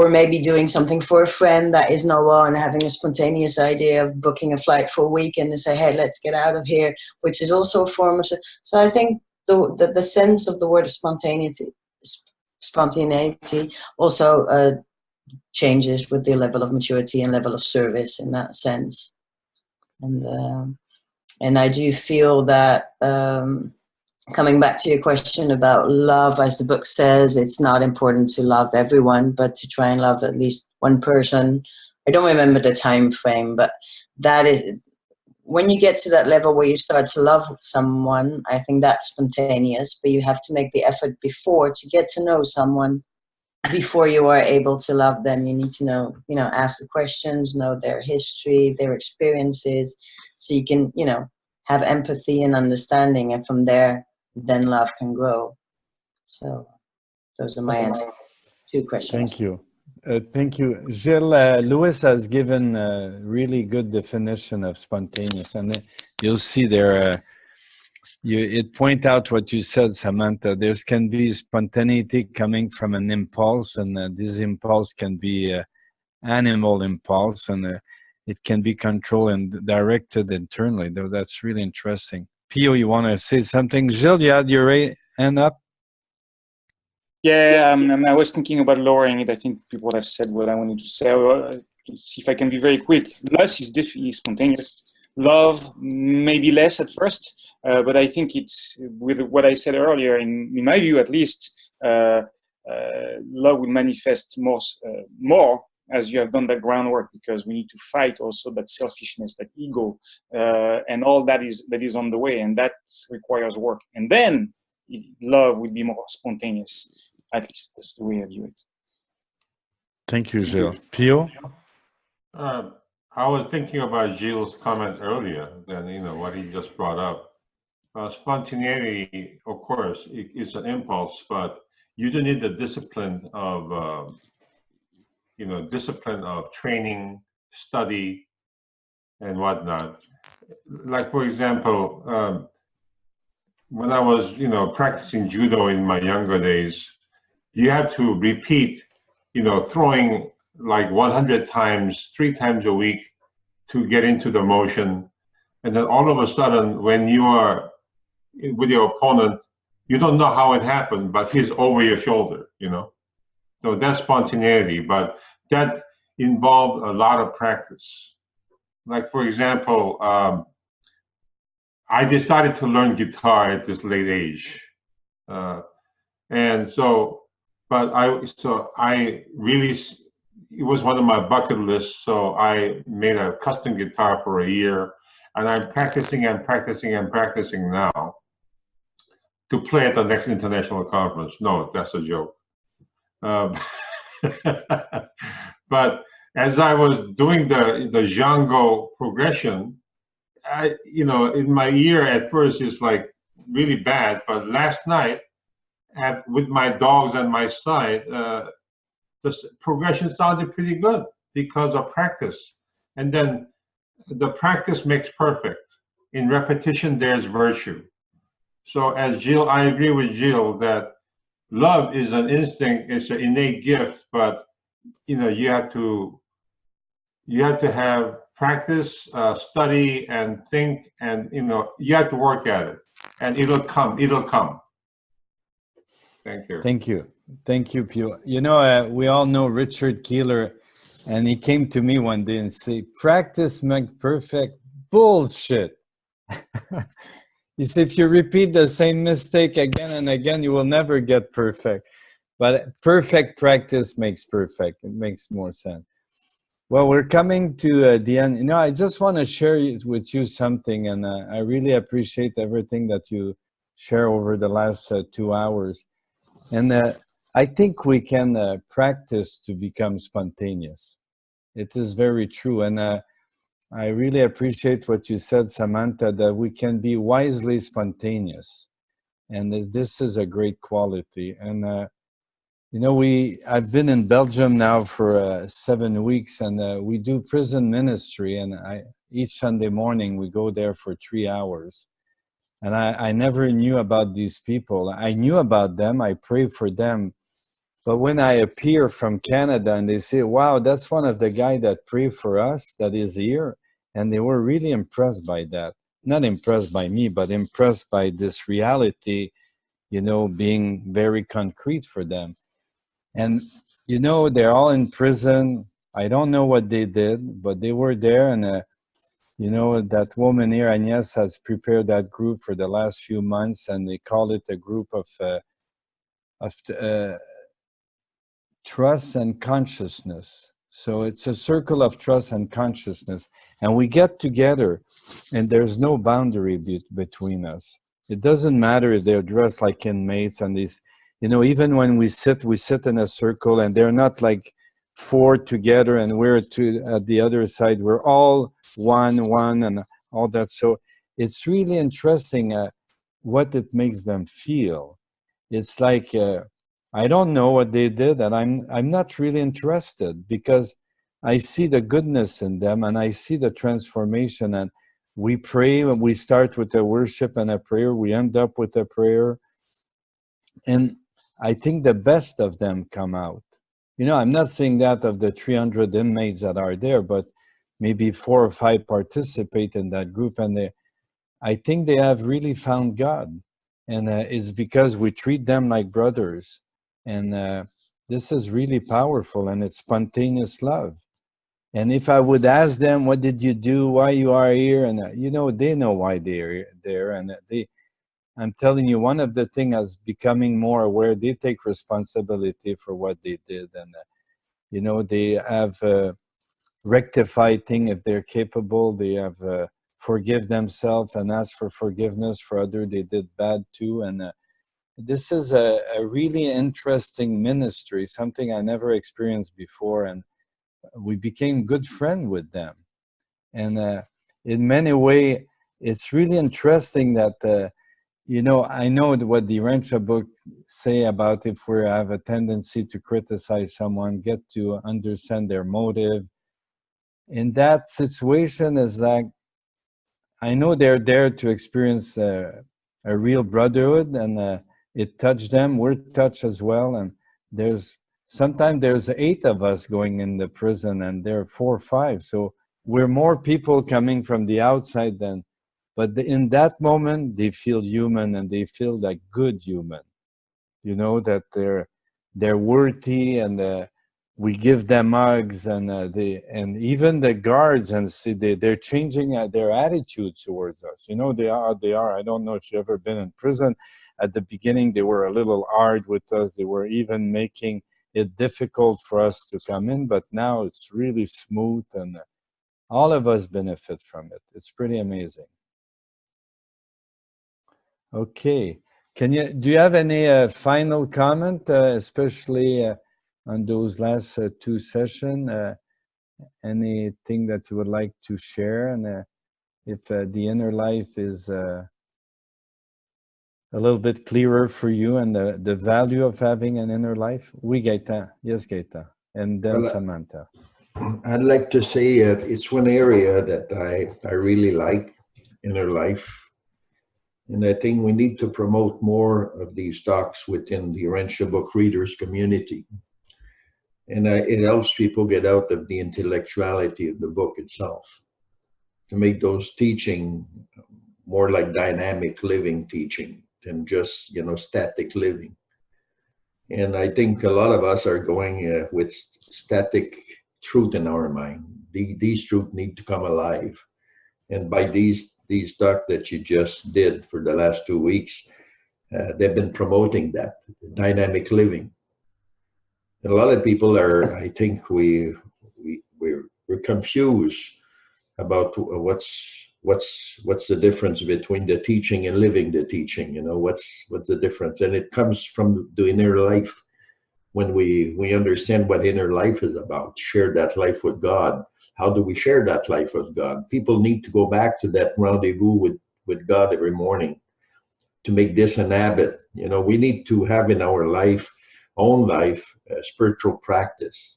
maybe doing something for a friend that is not well and having a spontaneous idea of booking a flight for a weekend and say, hey, let's get out of here, which is also a form of... So I think the sense of the word of spontaneity also changes with the level of maturity and level of service in that sense. And I do feel that, coming back to your question about love, as the book says, it's not important to love everyone, but to try and love at least one person. I don't remember the time frame, but that is, when you get to that level where you start to love someone, I think that's spontaneous, but you have to make the effort before to get to know someone. Before you are able to love them, you need to know, you know, ask the questions, know their history, their experiences, so you can, you know, have empathy and understanding, and from there, then love can grow. So those are my answers. 2 questions. Thank you. Thank you. Gilles, Louis has given a really good definition of spontaneous, and you'll see there, it point out what you said, Samantha. There can be spontaneity coming from an impulse, and this impulse can be animal impulse, and it can be controlled and directed internally. Though that's really interesting. Pio, you want to say something? Gilles, you had your hand up? Yeah, I was thinking about lowering it. I think people have said what I wanted to say. See if I can be very quick. Lust is definitely spontaneous. Love, maybe less at first, but I think it's, with what I said earlier, in my view at least, love will manifest more as you have done that groundwork, because we need to fight also that selfishness, that ego, and all that is on the way, and that requires work. And then love will be more spontaneous. At least that's the way I view it. Thank you, Gilles. Pio? I was thinking about Gilles' comment earlier, than, you know, what he just brought up. Spontaneity, of course, is an impulse, but you do need the discipline of, you know, discipline of training, study, and whatnot. Like, for example, when I was, you know, practicing judo in my younger days, you had to repeat, you know, throwing like 100 times, 3 times a week to get into the motion. And then all of a sudden, when you are with your opponent, you don't know how it happened, but he's over your shoulder, you know? So that's spontaneity, but that involved a lot of practice. Like, for example, I decided to learn guitar at this late age. And so, but I really, it was one of my bucket lists, so I made a custom guitar for a year, and I'm practicing and practicing and practicing now to play at the next international conference. No, that's a joke. But as I was doing the Django progression, you know, in my ear at first it's like really bad, but last night, with my dogs on my side, the progression sounded pretty good because of practice. And then the practice makes perfect. In repetition, there's virtue. So as Gilles, I agree with Gilles that love is an instinct, it's an innate gift, but, you know, you have to have practice, study, and think, and, you know, you have to work at it, and it'll come. Thank you. Thank you. Thank you, Pio. You know, we all know Richard Keeler, and he came to me one day and said, practice make perfect. Bullshit. He said, if you repeat the same mistake again and again, you will never get perfect. But perfect practice makes perfect. It makes more sense. Well, we're coming to the end. You know, I just want to share with you something, and I really appreciate everything that you share over the last 2 hours. And I think we can practice to become spontaneous. It is very true. And I really appreciate what you said, Samantha, that we can be wisely spontaneous. And this is a great quality. And, you know, I've been in Belgium now for 7 weeks, and we do prison ministry. And each Sunday morning we go there for 3 hours. And I never knew about these people. I knew about them. I pray for them. But when I appear from Canada and they say, wow, that's one of the guys that pray for us that is here. And they were really impressed by that. Not impressed by me, but impressed by this reality, you know, being very concrete for them. And, you know, they're all in prison. I don't know what they did, but they were there. And, you know, that woman here, Agnes, has prepared that group for the last few months. And they call it a group of trust and consciousness. So it's a circle of trust and consciousness. And we get together and there's no boundary between us. It doesn't matter if they're dressed like inmates and these, you know, even when we sit in a circle and they're not like 4 together and we're at the other side. We're all one and all that. So it's really interesting what it makes them feel. It's like, I don't know what they did, and I'm not really interested because I see the goodness in them and I see the transformation. And we pray, and we start with a worship and a prayer. We end up with a prayer. And I think the best of them come out. You know, I'm not saying that of the 300 inmates that are there, but maybe 4 or 5 participate in that group. And I think they have really found God. And it's because we treat them like brothers. And this is really powerful, and it's spontaneous love. And if I would ask them, what did you do, why you are here? And, you know, they know why they're there. And I'm telling you, one of the things is becoming more aware. They take responsibility for what they did. And, you know, they have rectified things if they're capable. They have forgive themselves and ask for forgiveness for others they did bad too. And this is a really interesting ministry, something I never experienced before. And we became good friends with them. And in many ways, it's really interesting that, you know, I know what the Urantia Book say about if we have a tendency to criticize someone, get to understand their motive. In that situation is like, I know they're there to experience a real brotherhood, and it touched them. We're touched as well. And sometimes there's 8 of us going in the prison, and there are 4 or 5. So we're more people coming from the outside but in that moment, they feel human, and they feel like good human. You know, that they're worthy, and we give them hugs, and even the guards, and see they're changing their attitude towards us. You know, they are. I don't know if you've ever been in prison. At the beginning, they were a little hard with us. They were even making it difficult for us to come in, but now it's really smooth, and all of us benefit from it. It's pretty amazing. Okay. Do you have any final comment, especially on those last 2 sessions? Anything that you would like to share? And if the inner life is a little bit clearer for you, and the value of having an inner life? Oui, Gaëtan. Yes, Gaëtan. And then Samantha. I'd like to say it's one area that I really like, inner life. And I think we need to promote more of these talks within the Urantia Book readers community. And it helps people get out of the intellectuality of the book itself, to make those teaching more like dynamic living teaching than just, you know, static living. And I think a lot of us are going with static truth in our mind. These truths need to come alive. And by these talk that you just did for the last 2 weeks, they've been promoting that dynamic living. And a lot of people are, I think we're confused about what's the difference between the teaching and living the teaching. You know, what's the difference? And it comes from the inner life. When we understand what inner life is about, share that life with God. How do we share that life with God? People need to go back to that rendezvous with God every morning to make this an habit. You know, we need to have in our own life, spiritual practice.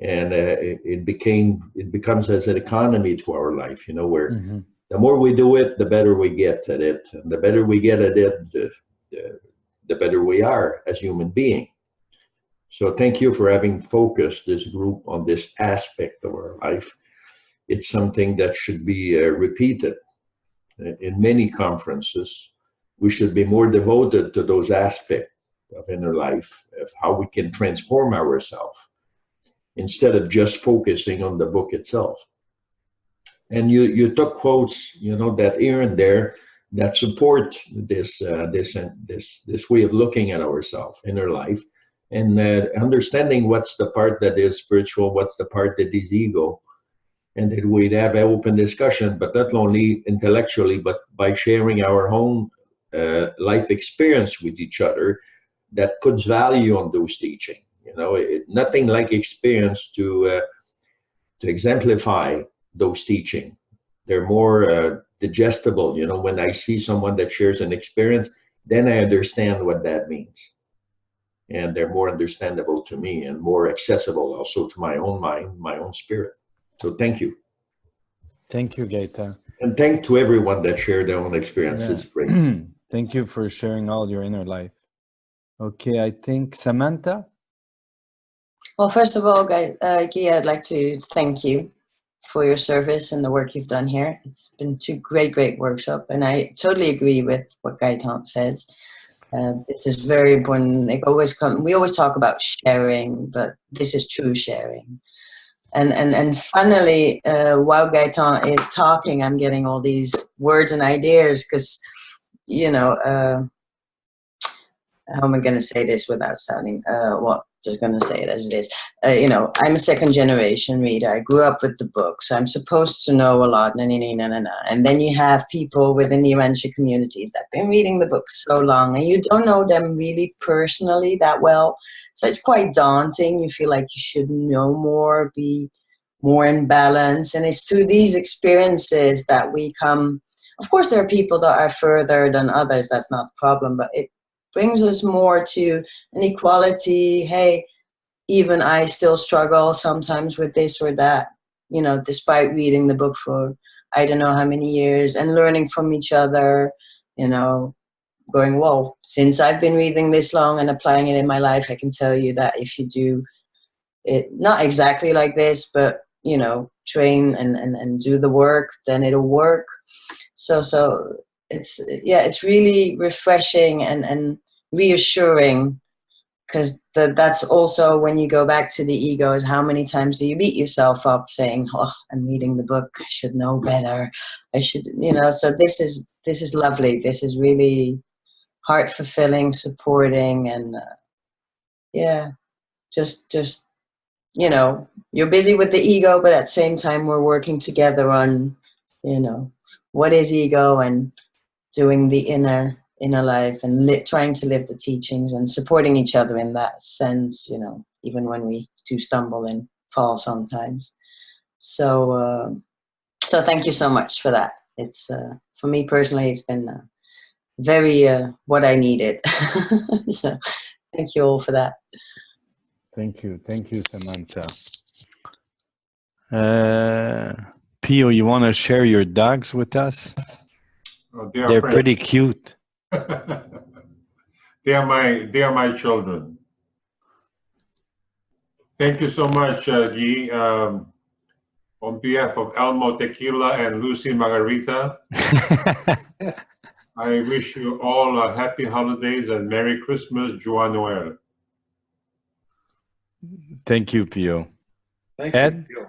And it becomes as an economy to our life, you know, where the more we do it, the better we get at it. And the better we get at it, the better we are as human beings. So thank you for having focused this group on this aspect of our life. It's something that should be repeated in many conferences. We should be more devoted to those aspects of inner life, of how we can transform ourselves, instead of just focusing on the book itself. And you took quotes, you know, that here and there that support this way of looking at ourselves, inner life, and understanding what's the part that is spiritual, what's the part that is ego, and that we'd have an open discussion, but not only intellectually, but by sharing our own life experience with each other that puts value on those teachings. You know, nothing like experience to exemplify those teachings. They're more digestible. You know, when I see someone that shares an experience, then I understand what that means. And they're more understandable to me and more accessible also to my own mind, my own spirit. So thank you. Thank you, Gaeta. And thank to everyone that shared their own experience. Yeah. It's great. Thank you for sharing all your inner life. Okay, I think Samantha? Well, first of all, Guy, I'd like to thank you for your service and the work you've done here. It's been 2 great workshops, and I totally agree with what Guy says. This is very important. We always talk about sharing, but this is true sharing. And finally, while Gaetan is talking, I'm getting all these words and ideas because, you know, how am I going to say this without sounding, just going to say it as it is. You know, I'm a 2nd generation reader. I grew up with the books. I'm supposed to know a lot. And then you have people within the Urantia communities that have been reading the books so long, and you don't know them really personally that well. So it's quite daunting. You feel like you should know more, be more in balance. And it's through these experiences that we come. Of course, there are people that are further than others. That's not the problem. But it brings us more to an equality. Hey, even I still struggle sometimes with this or that, you know, despite reading the book for I don't know how many years and learning from each other, you know, going, whoa, since I've been reading this long and applying it in my life, I can tell you that if you do it, not exactly like this, but, you know, train and do the work, then it'll work. So it's really refreshing and reassuring, because that's also when you go back to the ego, is how many times do you beat yourself up saying, oh, I'm reading the book, I should know better, I should, you know. So this is lovely. This is really heart fulfilling, supporting, and just you know, you're busy with the ego, but at the same time we're working together on, you know, what is ego and doing the inner life and trying to live the teachings and supporting each other in that sense, you know, even when we do stumble and fall sometimes. So thank you so much for that. It's for me personally, it's been very what I needed. So thank you all for that. Thank you, Samantha. Pio, you want to share your dogs with us? Oh, they're pretty cute. They are my children. Thank you so much, Guy. On behalf of Elmo Tequila and Lucy Margarita, I wish you all a happy holidays and Merry Christmas, Joa Noel. Thank you, Pio. Thank Ed? you.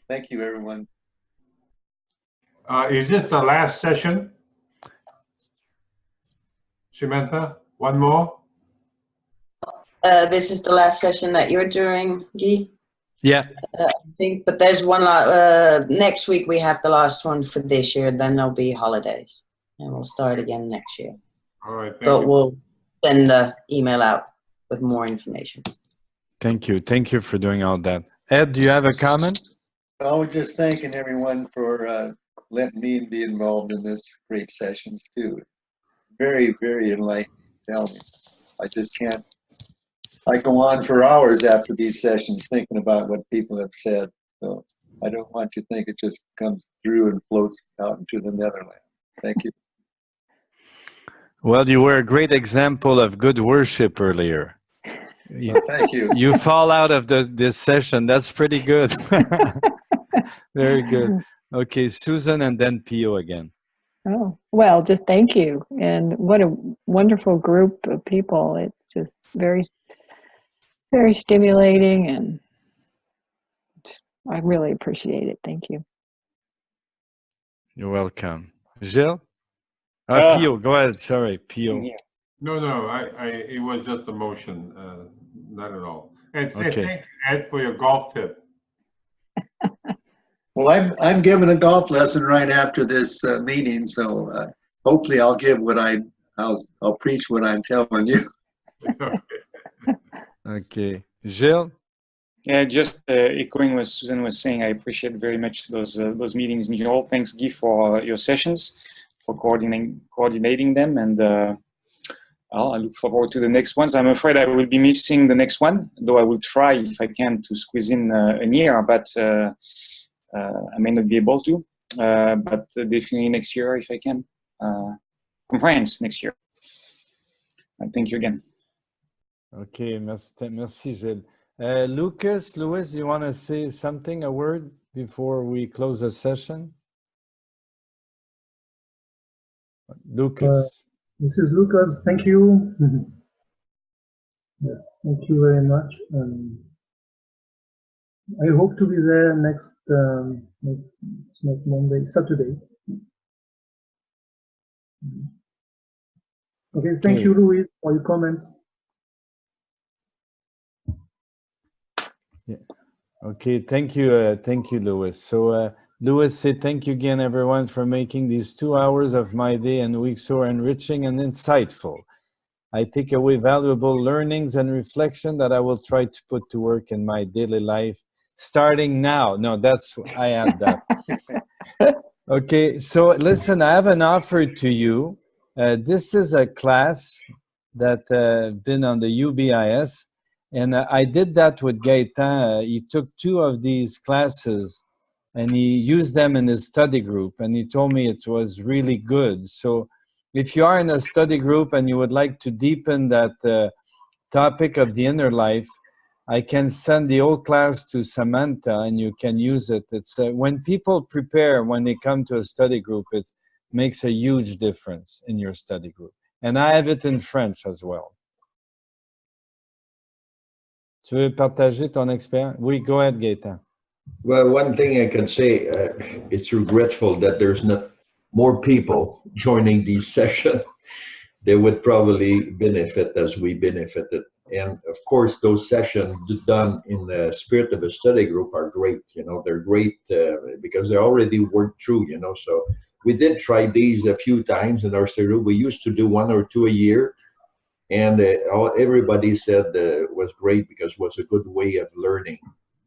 Thank you, everyone. Is this the last session? Samantha, one more? This is the last session that you're doing, Guy. Yeah. I think, but there's one next week. We have the last one for this year. Then there'll be holidays, and we'll start again next year. All right, thank But you. we'll send the email out with more information. Thank you. Thank you for doing all that. Ed, do you have a comment? I was just thanking everyone for letting me be involved in this great sessions too. Very, very enlightening. Tell me, I just can't. I go on for hours after these sessions thinking about what people have said. So I don't want you to think it just comes through and floats out into the netherland. Thank you. Well, you were a great example of good worship earlier. Well, thank you. You fall out of this session. That's pretty good. Very good. Okay, Susan and then Pio again. Oh, well, just thank you. And what a wonderful group of people. It's just very, very stimulating, and I really appreciate it. Thank you. You're welcome. Gilles? Pio, go ahead. Sorry, Pio. Yeah. No, it was just a motion, not at all. And Okay. thank you, Ed, for your golf tip. Well, I'm giving a golf lesson right after this meeting, so hopefully I'll give what I'll preach what I'm telling you. Okay. Gilles? Yeah, just echoing what Susan was saying, I appreciate very much those meetings in general. Thanks, Guy, for your sessions, for coordinating them, and I look forward to the next ones. I'm afraid I will be missing the next one, though I will try if I can to squeeze in an year, but I may not be able to. But definitely next year if I can. From France next year. Thank you again. Okay, merci Gilles. Lucas, Louis, you want to say something, a word, before we close the session? Lucas. This is Lucas. Thank you. Yes, thank you very much. I hope to be there next Monday, Saturday. Okay, thank you, Louis, for your comments. Yeah. Okay, thank you, Louis. So, Louis, say thank you again, everyone, for making these 2 hours of my day and week so enriching and insightful. I take away valuable learnings and reflection that I will try to put to work in my daily life, starting now. No, I have that. Okay, so listen, I have an offer to you. This is a class that been on the UBIS, and I did that with Gaëtan. He took 2 of these classes and he used them in his study group, and he told me it was really good. So if you are in a study group and you would like to deepen that topic of the inner life, I can send the old class to Samantha and you can use it. It's when people prepare, when they come to a study group, it makes a huge difference in your study group. And I have it in French as well. Tu veux partager ton expérience? Oui, go ahead, Gaëtan. Well, one thing I can say, it's regretful that there's not more people joining these sessions. They would probably benefit as we benefited. And of course, those sessions done in the spirit of a study group are great. You know, they're great because they already worked through, you know. So we did try these a few times in our study group. We used to do 1 or 2 a year. And everybody said it was great because it was a good way of learning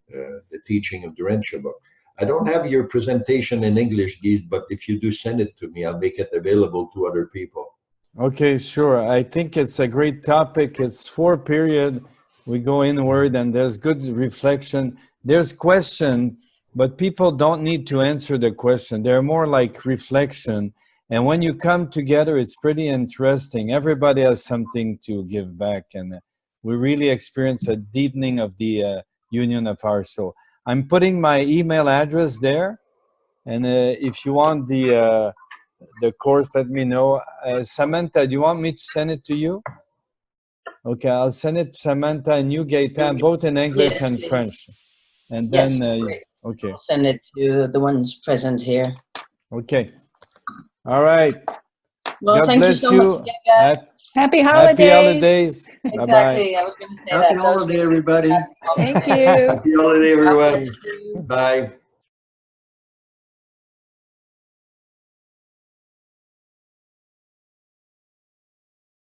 the teaching of the Urantia Book. I don't have your presentation in English, Guy, but if you do send it to me, I'll make it available to other people. Okay, sure. I think it's a great topic. It's 4 period. We go inward and there's good reflection. There's question, but people don't need to answer the question. They're more like reflection. And when you come together, it's pretty interesting. Everybody has something to give back. And we really experience a deepening of the union of our soul. I'm putting my email address there. And if you want the course, let me know. Samantha, do you want me to send it to you? Okay, I'll send it to Samantha and you, Gaetan, both in English Yes, and please. French. And Yes, then, great. okay, I'll send it to the ones present here. okay. All right. Well, God thank you bless so you. much again, guys. Happy Happy holidays. holidays. Bye-bye. Exactly. I was going to say Happy that. Those holiday, were- everybody. Thank you. Happy holiday, God everyone. bless you. Bye.